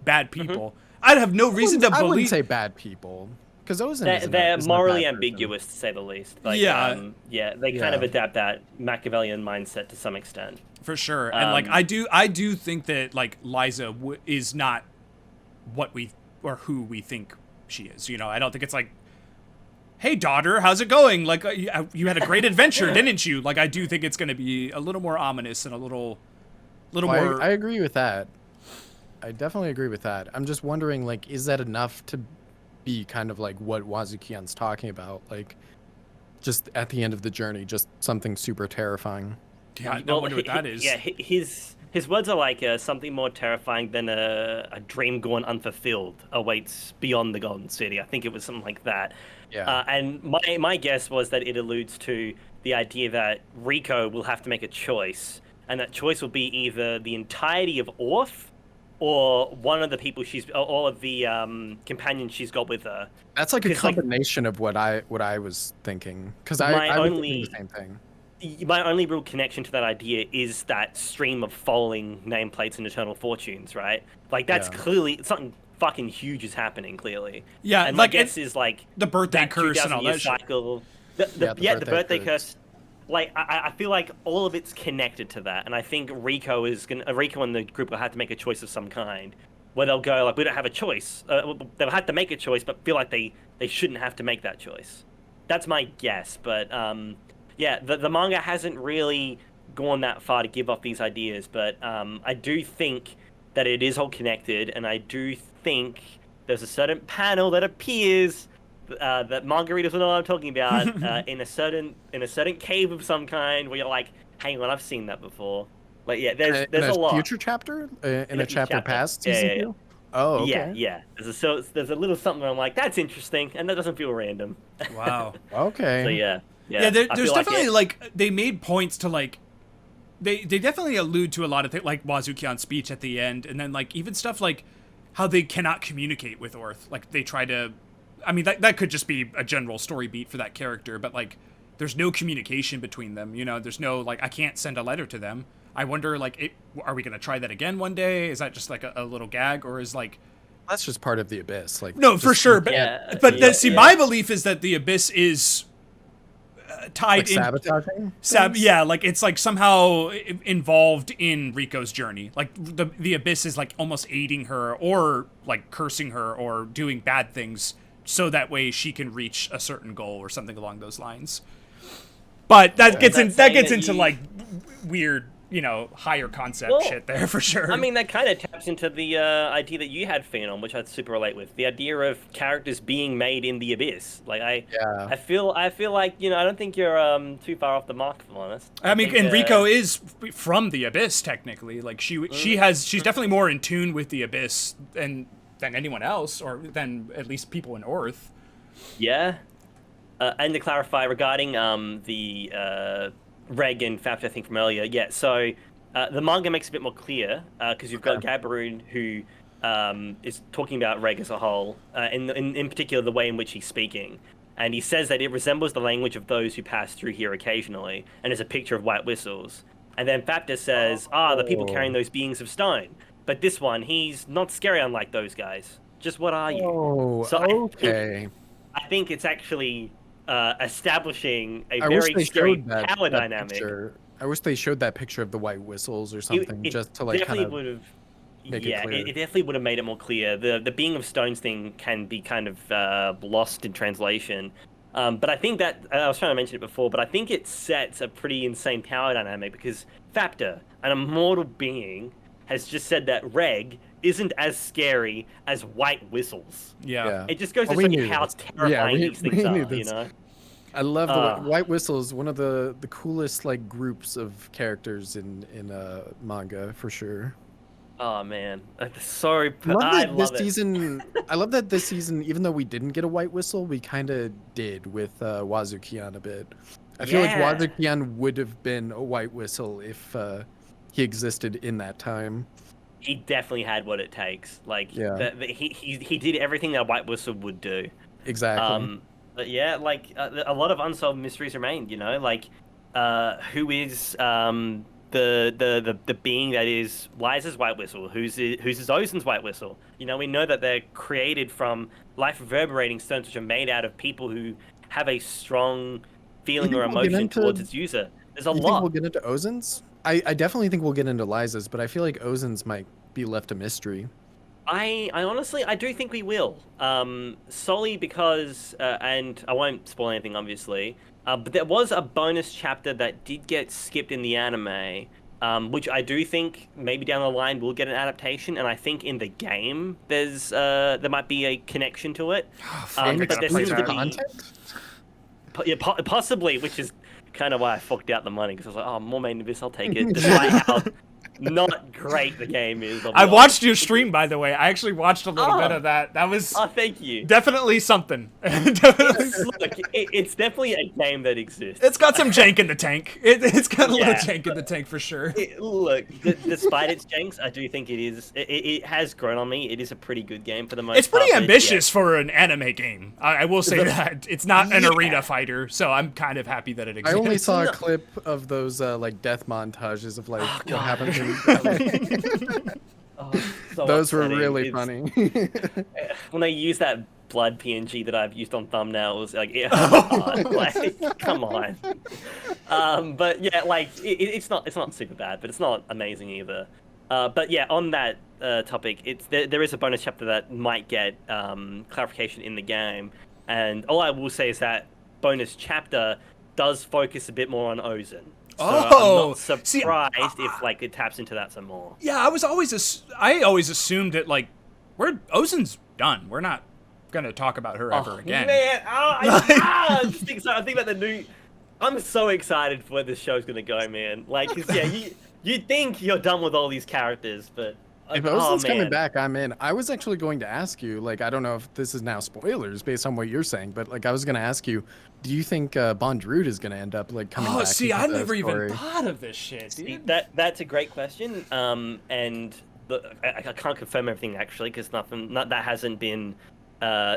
bad people. I'd have no reason to believe. I wouldn't say bad people, because they're morally ambiguous to say the least. Like, they kind of adapt that Machiavellian mindset to some extent. For sure, and like I do think that like Liza is not what we or who we think she is. You know, I don't think it's like, hey daughter, how's it going? Like you had a great adventure, didn't you? Like I do think it's going to be a little more ominous and a little more. I agree with that. I definitely agree with that. I'm just wondering, like, is that enough to be kind of like what Wazukian's talking about? Like, just at the end of the journey, just something super terrifying. Yeah, I wonder what that is. Yeah, his words are like something more terrifying than a dream gone unfulfilled awaits beyond the Golden City. I think it was something like that. Yeah. And my guess was that it alludes to the idea that Rico will have to make a choice, and that choice will be either the entirety of Orth, or one of the people all of the companions she's got with her. That's like a combination of what I was thinking, because I was thinking the same thing. My only real connection to that idea is that stream of following nameplates and eternal fortunes, right? Like that's clearly something fucking huge is happening. Clearly, yeah. And my guess is like the birthday curse and all that cycle. The birthday curse. like I feel like all of it's connected to that, and I think Rico and the group will have to make a choice of some kind, where they'll go like, we don't have a choice. They'll have to make a choice, but feel like they shouldn't have to make that choice. That's my guess, but yeah, the manga hasn't really gone that far to give off these ideas, but I do think that it is all connected, and I do think there's a certain panel that appears that manga readers will know what I'm talking about in a certain cave of some kind where you're like, hang on, I've seen that before. Like, yeah, there's a lot. Future chapter in a chapter past season 2? Oh, okay. Yeah. There's a little something where I'm like, that's interesting, and that doesn't feel random. Wow. Okay. So yeah. There's definitely like they made points to like they definitely allude to a lot of things like Wazukian's speech at the end, and then like even stuff like how they cannot communicate with Orth. Like they try to, I mean that could just be a general story beat for that character, but like there's no communication between them. You know, there's no like I can't send a letter to them. I wonder like are we gonna try that again one day? Is that just like a little gag, or is like that's just part of the Abyss? Like no, for sure. But my belief is that the Abyss is tied like in sabotaging. Yeah, like it's like somehow involved in Riko's journey. Like the Abyss is like almost aiding her, or like cursing her, or doing bad things, so that way she can reach a certain goal or something along those lines. But that gets into like weird, you know, higher concept shit there for sure. I mean, that kind of taps into the idea that you had, Phenom, which I'd super relate with. The idea of characters being made in the Abyss. Like I feel like, you know, I don't think you're too far off the mark, if I'm honest. I mean, and Riko is from the Abyss technically. Like she's definitely more in tune with the Abyss than anyone else, or than at least people in Orth. Yeah. And to clarify regarding the Reg and Fapta thing from earlier, yeah, so the manga makes it a bit more clear, because you've got Gabaroon who is talking about Reg as a whole, in particular the way in which he's speaking. And he says that it resembles the language of those who pass through here occasionally, and is a picture of white whistles. And then Fapta says, the people carrying those beings of stone. But this one, he's not scary unlike those guys. Just what are you? Oh, so okay. I think it's actually establishing a very scary power dynamic. Picture. I wish they showed that picture of the white whistles or something, just to like kind of make it clear. It definitely would have made it more clear. The being of stones thing can be kind of lost in translation. But I think that, I was trying to mention it before, but I think it sets a pretty insane power dynamic, because Fapta, an immortal being, has just said that Reg isn't as scary as white whistles. Yeah. It just goes to show you how terrifying these things are, you know? I love the White Whistles, one of the coolest like groups of characters in manga for sure. Oh man, sorry. I love that this season, even though we didn't get a White Whistle, we kind of did with Wazukian a bit. I feel like Wazukian would have been a White Whistle if he existed in that time. He definitely had what it takes. Like, he did everything that a White Whistle would do. Exactly. But yeah, like a lot of unsolved mysteries remain. You know, like who is the being that is Liza's White Whistle? Who's Ozen's White Whistle? You know, we know that they're created from life reverberating stones, which are made out of people who have a strong feeling or emotion towards its user. There's a lot. You think we'll get into Ozen's? I definitely think we'll get into Liza's, but I feel like Ozen's might be left a mystery. I honestly, I do think we will. Solely because, and I won't spoil anything, obviously, but there was a bonus chapter that did get skipped in the anime, which I do think maybe down the line will get an adaptation, and I think in the game there might be a connection to it. But there seems to be possibly, which is kind of why I fucked out the money, because I was like, oh, more Main Abyss, I'll take it, despite how not great the game is. I watched your stream, by the way. I actually watched a little bit of that. That was thank you. Definitely something. It's definitely a game that exists. It's got some jank in the tank. It's got a little jank in the tank for sure. Look, despite its janks, I do think it has grown on me. It is a pretty good game for the most part. It's pretty ambitious for an anime game. I will say that. It's not an arena fighter, so I'm kind of happy that it exists. I only saw a clip of those like death montages of like what happens in those were really funny. When they use that blood PNG that I've used on thumbnails, like, come on. But yeah, like it's not super bad, but it's not amazing either. But yeah, on that topic, there is a bonus chapter that might get clarification in the game, and all I will say is that bonus chapter does focus a bit more on Ozen. So I'm not surprised if like it taps into that some more. Yeah, I always assumed that like Ozen's done. We're not gonna talk about her ever again. Man, I think so. I think about the new. I'm so excited for where this show's gonna go, man. Like, 'cause, yeah, you think you're done with all these characters, but if Ozen's coming back, I'm in. I was actually going to ask you, like, I don't know if this is now spoilers based on what you're saying, but like, I was gonna ask you, do you think Bondrewd is gonna end up like coming back? Oh, see, I never even thought of this shit, dude. See, that's a great question. And I can't confirm everything actually because that hasn't been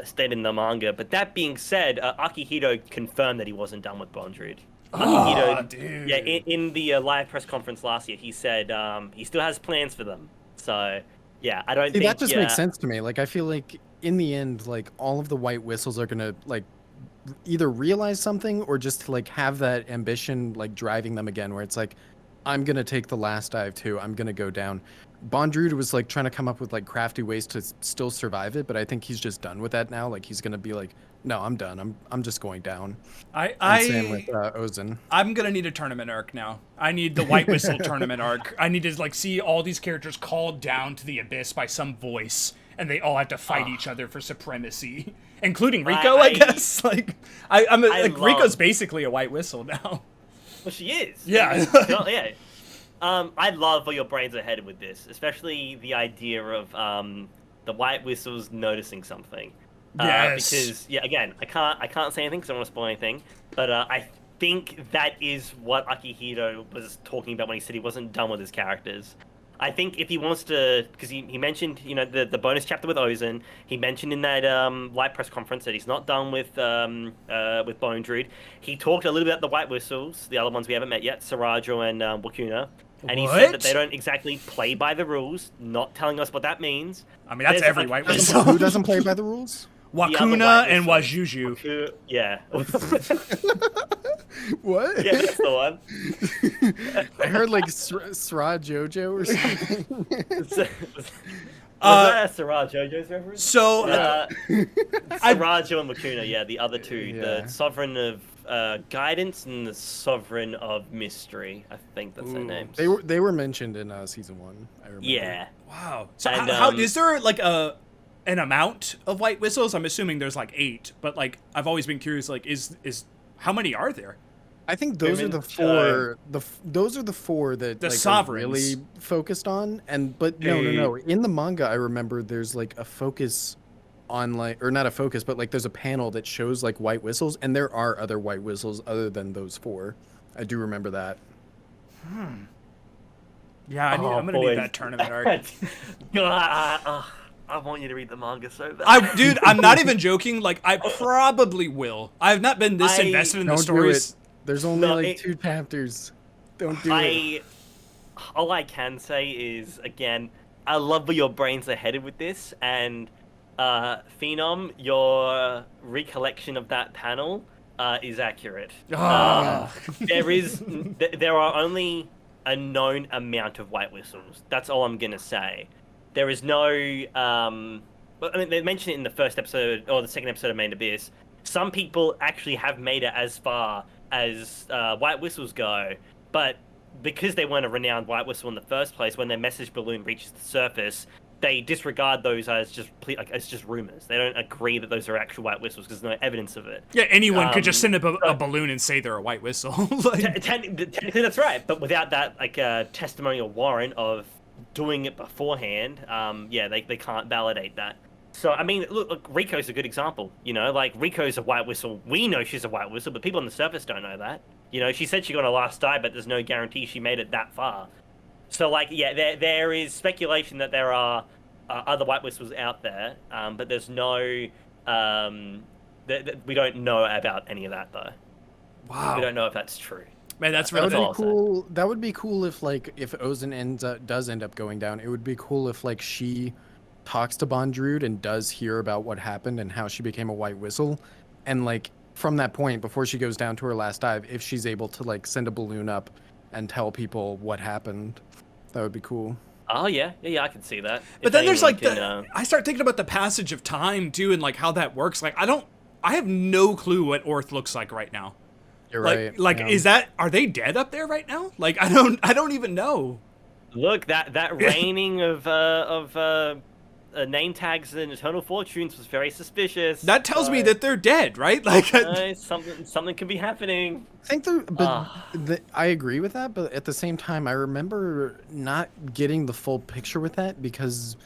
stated in the manga. But that being said, Akihito confirmed that he wasn't done with Bondrewd. Akihito, dude. Yeah, in the live press conference last year, he said he still has plans for them. So, yeah, I don't think that just makes sense to me. Like, I feel like in the end, like all of the white whistles are gonna like either realize something or just like have that ambition like driving them again, where it's like, I'm gonna take the last dive too. I'm gonna go down. Bondrewd was like trying to come up with like crafty ways to still survive it, but I think he's just done with that now. Like he's gonna be like, no, I'm done. I'm just going down. Same with Ozen. I'm gonna need a tournament arc now. I need the White Whistle tournament arc. I need to like see all these characters called down to the abyss by some voice, and they all have to fight each other for supremacy, including Rico. I guess like Rico's basically a White Whistle now. Well, she is. Yeah. Yeah. I love where your brains are headed with this, especially the idea of the White Whistles noticing something. Yes. Because again, I can't say anything because I don't want to spoil anything. But I think that is what Akihito was talking about when he said he wasn't done with his characters. I think if he wants to, because he mentioned the bonus chapter with Ozen, he mentioned in that live press conference that he's not done with Bondrewd. He talked a little bit about the White Whistles, the other ones we haven't met yet, Sarajo and Wakuna. And he said that they don't exactly play by the rules, not telling us what that means. I mean, that's every White Whistle. Who doesn't play by the rules? Wakuna and Wajuju. Yeah. What? Yeah, that's the one. I heard like Sra Jojo or something. Was that a Sra Jojo's reference? So, Sarajo and Wakuna, yeah, the other two, Yeah. the Sovereign of Guidance and the Sovereign of Mystery. I think that's their names. They were mentioned in season 1. I remember. Yeah. Wow. So And, how is there like an amount of White Whistles? I'm assuming there's like 8, but like I've always been curious. Like, is how many are there? I think those are the 4. Those are the 4 that The like, sovereigns. are really focused on. But no. In the manga, I remember there's like a focus on like, or not a focus, but like there's a panel that shows like White Whistles, and there are other White Whistles other than those 4. I do remember that. Yeah, I'm gonna need that tournament arc. I want you to read the manga so bad. Dude, I'm not even joking. Like, I probably will. I've not been this invested in the stories. There's only 2 chapters. Don't do it. All I can say is, again, I love where your brains are headed with this, and Phenom, your recollection of that panel is accurate. There are only a known amount of White Whistles. That's all I'm gonna say. There is no. I mean, they mentioned it in the first episode or the second episode of Main Abyss. Some people actually have made it as far as White Whistles go, but because they weren't a renowned White Whistle in the first place, when their message balloon reaches the surface, they disregard those as just rumors. They don't agree that those are actual White Whistles because there's no evidence of it. Yeah, anyone could just send up a balloon and say they're a White Whistle. Technically, that's right, but without that testimonial warrant of doing it beforehand, they can't validate that. So, I mean, look, Riko's a good example. Like, Riko's a White Whistle. We know she's a White Whistle, but people on the surface don't know that. She said she got a last dive, but there's no guarantee she made it that far. So, like, yeah, there is speculation that there are other White Whistles out there, but there's no... we don't know about any of that, though. Wow. We don't know if that's true. Man, that's really cool. That would be cool if, like, if Ozen does end up going down. It would be cool if, like, she talks to Bondrewd and does hear about what happened and how she became a White Whistle, and like from that point, before she goes down to her last dive, if she's able to like send a balloon up and tell people what happened, that would be cool. Oh yeah, I can see that. But then there's like I start thinking about the passage of time too, and like how that works. Like I have no clue what Orth looks like right now. You're right. Like are they dead up there right now? Like I don't even know. Look, that raining of name tags and eternal fortunes was very suspicious. That tells me that they're dead, right? Like something could be happening. I think I agree with that, but at the same time, I remember not getting the full picture with that because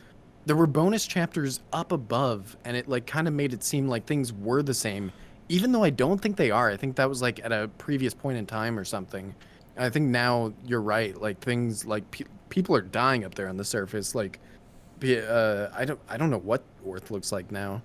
there were bonus chapters up above, and it like kind of made it seem like things were the same, even though I don't think they are. I think that was like at a previous point in time or something. And I think now you're right. Like things like people are dying up there on the surface. Like, I don't know what Orth looks like now.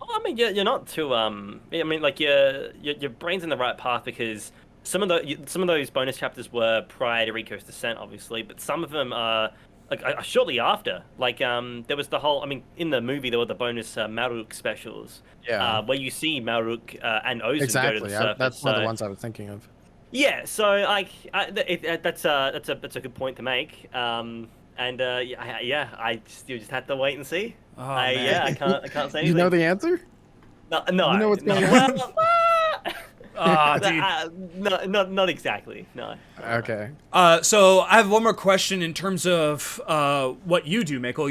Well, I mean, you're not too I mean, like your brain's in the right path because some of those bonus chapters were prior to Riko's descent, obviously, but some of them are like shortly after. Like there was the whole. I mean, in the movie there were the bonus Maruk specials. Yeah. Where you see Maruk and Ozu go to the surface. That's one of the ones I was thinking of. Yeah. So like that's a good point to make. And I just have to wait and see. Oh, man. Yeah, I can't say anything. You know the answer? No. You know what's going on? Dude. Not exactly. No. Okay. So I have one more question in terms of what you do, Mickell.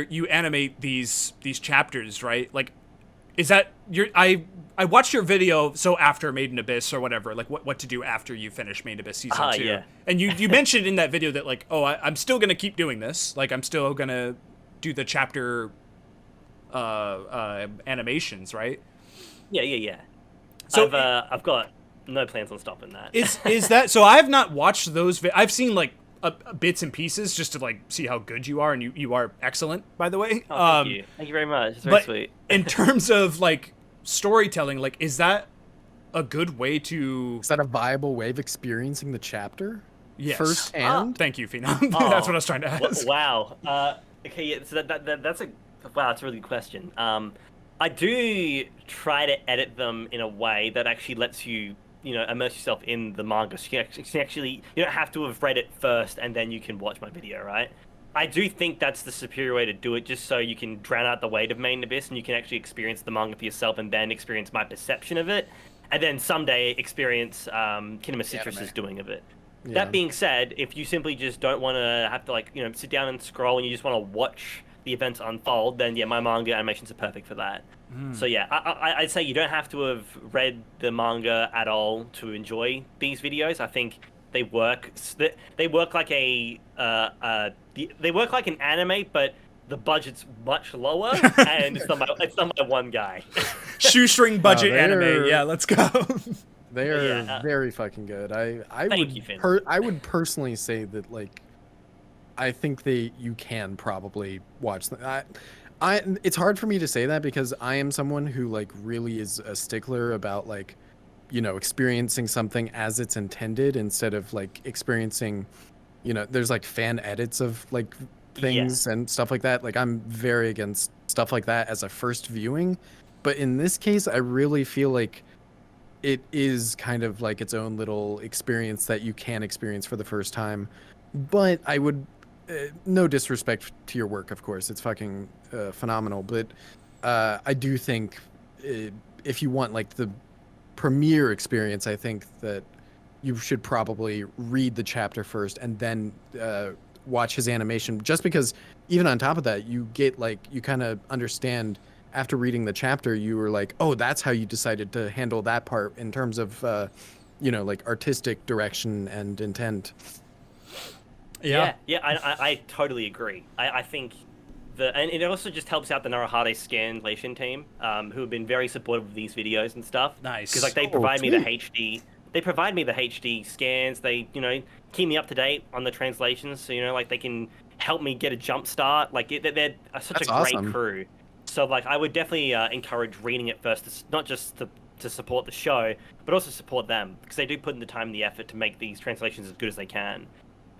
You animate these chapters, right? Like, is that I watched your video after Made in Abyss or whatever, like what to do after you finish Made in Abyss season 2. Yeah. And you mentioned in that video that like, I'm still gonna keep doing this. Like I'm still gonna do the chapter animations, right? Yeah. So I've got no plans on stopping that. Is that so? I have not watched those. I've seen like bits and pieces just to like see how good you are, and you are excellent, by the way. Thank you very much. It's very sweet. In terms of like storytelling, like is that a good way to? Is that a viable way of experiencing the chapter? Yes. Firsthand. Thank you, Phenom. That's what I was trying to ask. Wow. Okay. Yeah. So that's a really good question. I do try to edit them in a way that actually lets you, immerse yourself in the manga. So you can actually, you don't have to have read it first and then you can watch my video, right? I do think that's the superior way to do it, just so you can drown out the weight of Made in Abyss and you can actually experience the manga for yourself and then experience my perception of it, and then someday experience Kinema Citrus's doing of it. Yeah. That being said, if you simply just don't want to have to sit down and scroll and you just want to watch the events unfold, then yeah, my manga animations are perfect for that. So yeah, I'd say you don't have to have read the manga at all to enjoy these videos. I think they work. They work like they work like an anime, but the budget's much lower, and it's not my one guy. Shoestring budget anime. Yeah, let's go. They are very fucking good. I would personally say that like, I think you can probably watch them. It's hard for me to say that because I am someone who like really is a stickler about like, experiencing something as it's intended instead of like experiencing, there's like fan edits of like things and stuff like that. Like I'm very against stuff like that as a first viewing. But in this case, I really feel like it is kind of like its own little experience that you can experience for the first time. But I would, no disrespect to your work, of course, it's fucking phenomenal. But I do think if you want like the premiere experience, I think that you should probably read the chapter first and then watch his animation, just because even on top of that, you get like, you kind of understand after reading the chapter, you were like, oh, that's how you decided to handle that part in terms of, like artistic direction and intent. Yeah, I totally agree. I think and it also just helps out the Naruhade Scanlation team, who have been very supportive of these videos and stuff. Nice. Because like they provide me the HD. They provide me the HD scans. They keep me up to date on the translations. So like they can help me get a jump start. Like they're such a great crew. So like I would definitely encourage reading it first, not just to support the show, but also support them, because they do put in the time and the effort to make these translations as good as they can.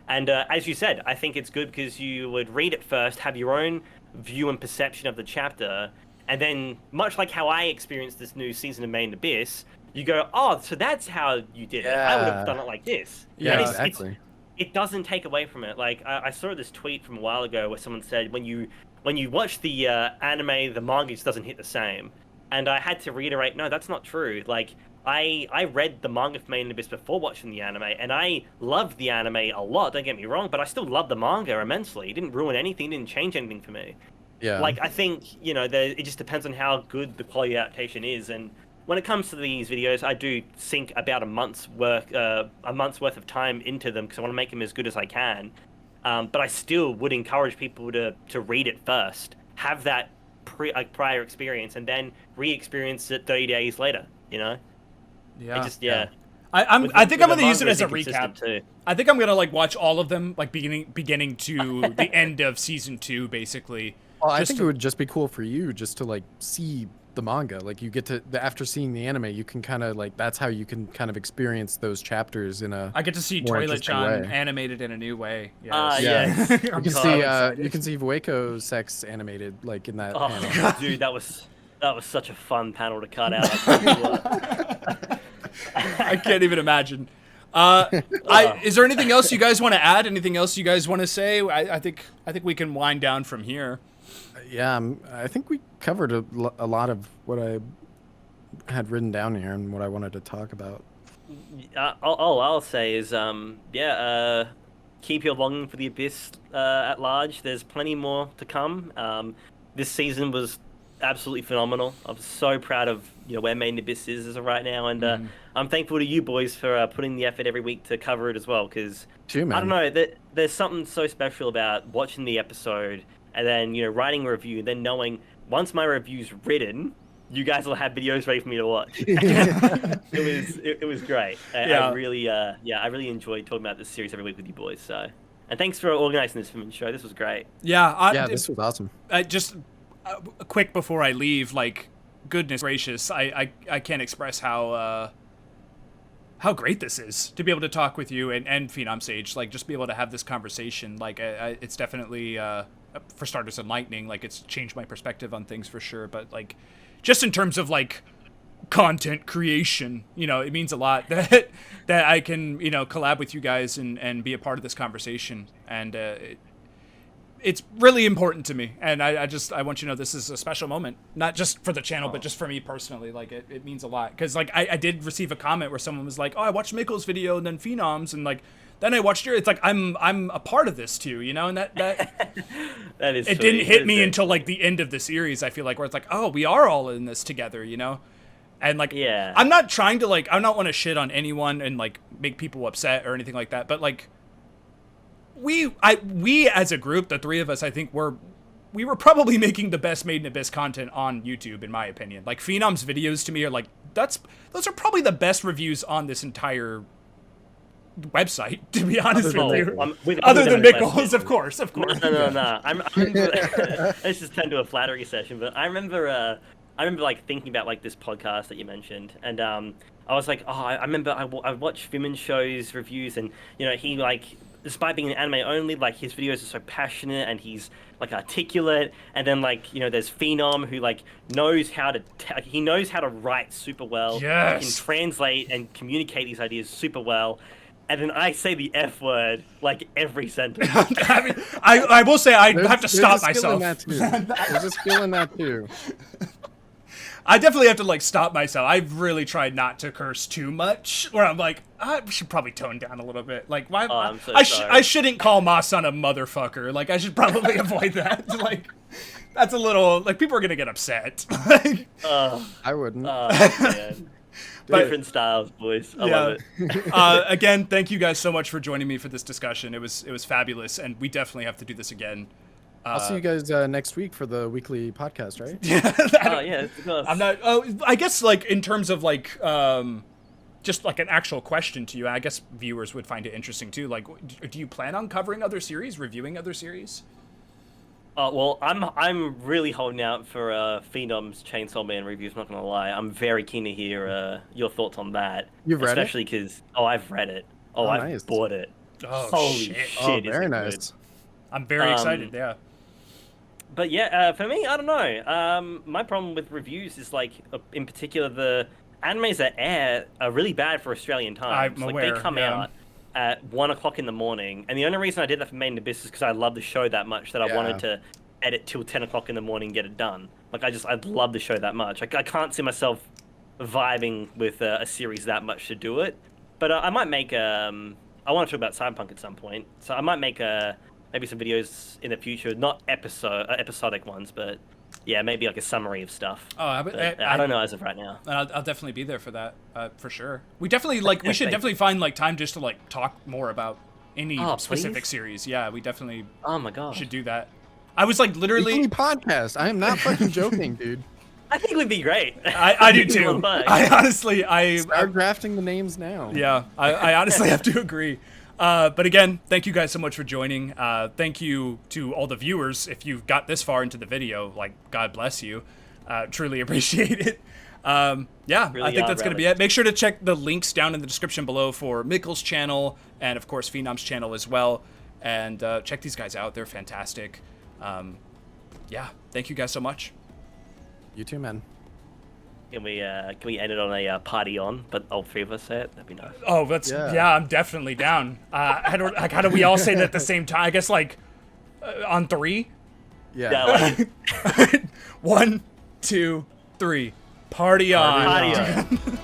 And as you said, I think it's good because you would read it first, have your own view and perception of the chapter, and then much like how I experienced this new season of Made in Abyss, you go, oh, so that's how you did it. I would have done it like this. Yeah, And exactly. it doesn't take away from it. Like I saw this tweet from a while ago where someone said when you watch the anime, the manga just doesn't hit the same. And I had to reiterate, no, that's not true. Like I read the manga for Made in Abyss before watching the anime, and I loved the anime a lot. Don't get me wrong, but I still loved the manga immensely. It didn't ruin anything. It didn't change anything for me. Yeah. Like I think it just depends on how good the quality adaptation is. And when it comes to these videos, I do sink about a month's worth of time into them because I want to make them as good as I can. But I still would encourage people to read it first, have that prior experience, and then re-experience it 30 days later. Yeah. I think I'm gonna use it as a recap too. I think I'm gonna like watch all of them, like beginning to the end of season 2, basically. Well, I think it would just be cool for you just to like see the manga. Like you get to after seeing the anime, you can kind of like that's how you can kind of experience those chapters in a. I get to see more Toilet interesting John way. animated in a new way. Yes. Yes. You can see Vueko sex animated like in that. Oh panel. dude, that was such a fun panel to cut out. I tell you what. I can't even imagine. Is there anything else you guys want to add? Anything else you guys want to say? I think we can wind down from here. Yeah, I think we covered a lot of what I had written down here and what I wanted to talk about. All I'll say is, keep your longing for the Abyss at large. There's plenty more to come. This season was absolutely phenomenal. I'm so proud of where Made in Abyss is as of right now, and I'm thankful to you boys for putting the effort every week to cover it as well. Because I don't know, there's something so special about watching the episode and then writing a review, and then knowing once my review's written, you guys will have videos ready for me to watch. It was great. I really enjoyed talking about this series every week with you boys. So, and thanks for organizing this film show. This was great. This was awesome. Just quick before I leave, like, goodness gracious, I can't express how great this is to be able to talk with you and PhenomSage, like just be able to have this conversation. Like it's definitely for starters enlightening. Like it's changed my perspective on things for sure, but like just in terms of like content creation, it means a lot that I can collab with you guys and be a part of this conversation, and it's really important to me, and I want you to know this is a special moment, not just for the channel, but just for me personally. Like it means a lot, because like I did receive a comment where someone was like, oh, I watched Mickell's video and then Phenom's, and like then I watched yours. It's like I'm a part of this too, and that that is it didn't hit me until like the end of the series. I feel like where it's like, oh, we are all in this together, and like I'm not trying to I don't want to shit on anyone and like make people upset or anything like that, but like we as a group, the three of us, I think we were probably making the best Made in Abyss content on YouTube, in my opinion. Like Phenom's videos to me are like those are probably the best reviews on this entire website, to be honest with you. Other than Mickell's, of course. No. This just turned to a flattery session, but I remember like thinking about like this podcast that you mentioned, and I was like, I remember I watched PhenomSage's reviews, and he like, despite being an anime only, like his videos are so passionate and he's like articulate, and then like there's Phenom who like knows how to write super well. Yes. He can translate and communicate these ideas super well. And then I say the F word like every sentence. I mean, I will say I have to stop myself. There's a skill in that too. I definitely have to like stop myself. I've really tried not to curse too much, where I'm like, I should probably tone down a little bit. Like, why? I'm so sorry. I shouldn't call my son a motherfucker. Like, I should probably avoid that. Like, that's a little like people are gonna get upset. I wouldn't. Man. Different styles, boys. I love it. Again, thank you guys so much for joining me for this discussion. It was fabulous, and we definitely have to do this again. I'll see you guys next week for the weekly podcast, right? I'm not. I guess like in terms of like just like an actual question to you, I guess viewers would find it interesting too. Like, do you plan on covering other series, reviewing other series? Well, I'm really holding out for Phenom's Chainsaw Man reviews. Not gonna lie, I'm very keen to hear your thoughts on that. You've read it? Especially because I've read it. I've nice. bought it. Oh, holy shit! shit! Very nice. Good. I'm very excited. Yeah. But yeah, for me, I don't know. My problem with reviews is like, in particular, the animes that air are really bad for Australian times. I'm like aware, they come yeah. out at 1 o'clock in the morning, and the only reason I did that for Made in Abyss is because I love the show that much that I wanted to edit till 10 o'clock in the morning and get it done. Like I love the show that much. I can't see myself vibing with a series that much to do it. But I might make I want to talk about Cyberpunk at some point, so I might make maybe some videos in the future, not episodic ones, but yeah, maybe like a summary of stuff. Oh, I don't know as of right now. I'll definitely be there for that, for sure. We definitely we should definitely find like time just to like talk more about any specific series. Yeah, we definitely. Oh my god, should do that. I was like literally Weekly podcast. I am not fucking joking, dude. I think it would be great. I do too. I honestly, start drafting the names now. Yeah, I honestly have to agree. But again, thank you guys so much for joining. Thank you to all the viewers. If you've got this far into the video, like, God bless you. Truly appreciate it. Yeah, really I think that's going to be it. Make sure to check the links down in the description below for Mickell's channel and, of course, Phenom's channel as well. And check these guys out. They're fantastic. Yeah, thank you guys so much. You too, man. Can we end it on a party on, but all three of us say it? That'd be nice. Oh, that's yeah I'm definitely down. How do we all say that at the same time? I guess like on 3. Yeah. Like 1, 2, 3. Party on. Party on.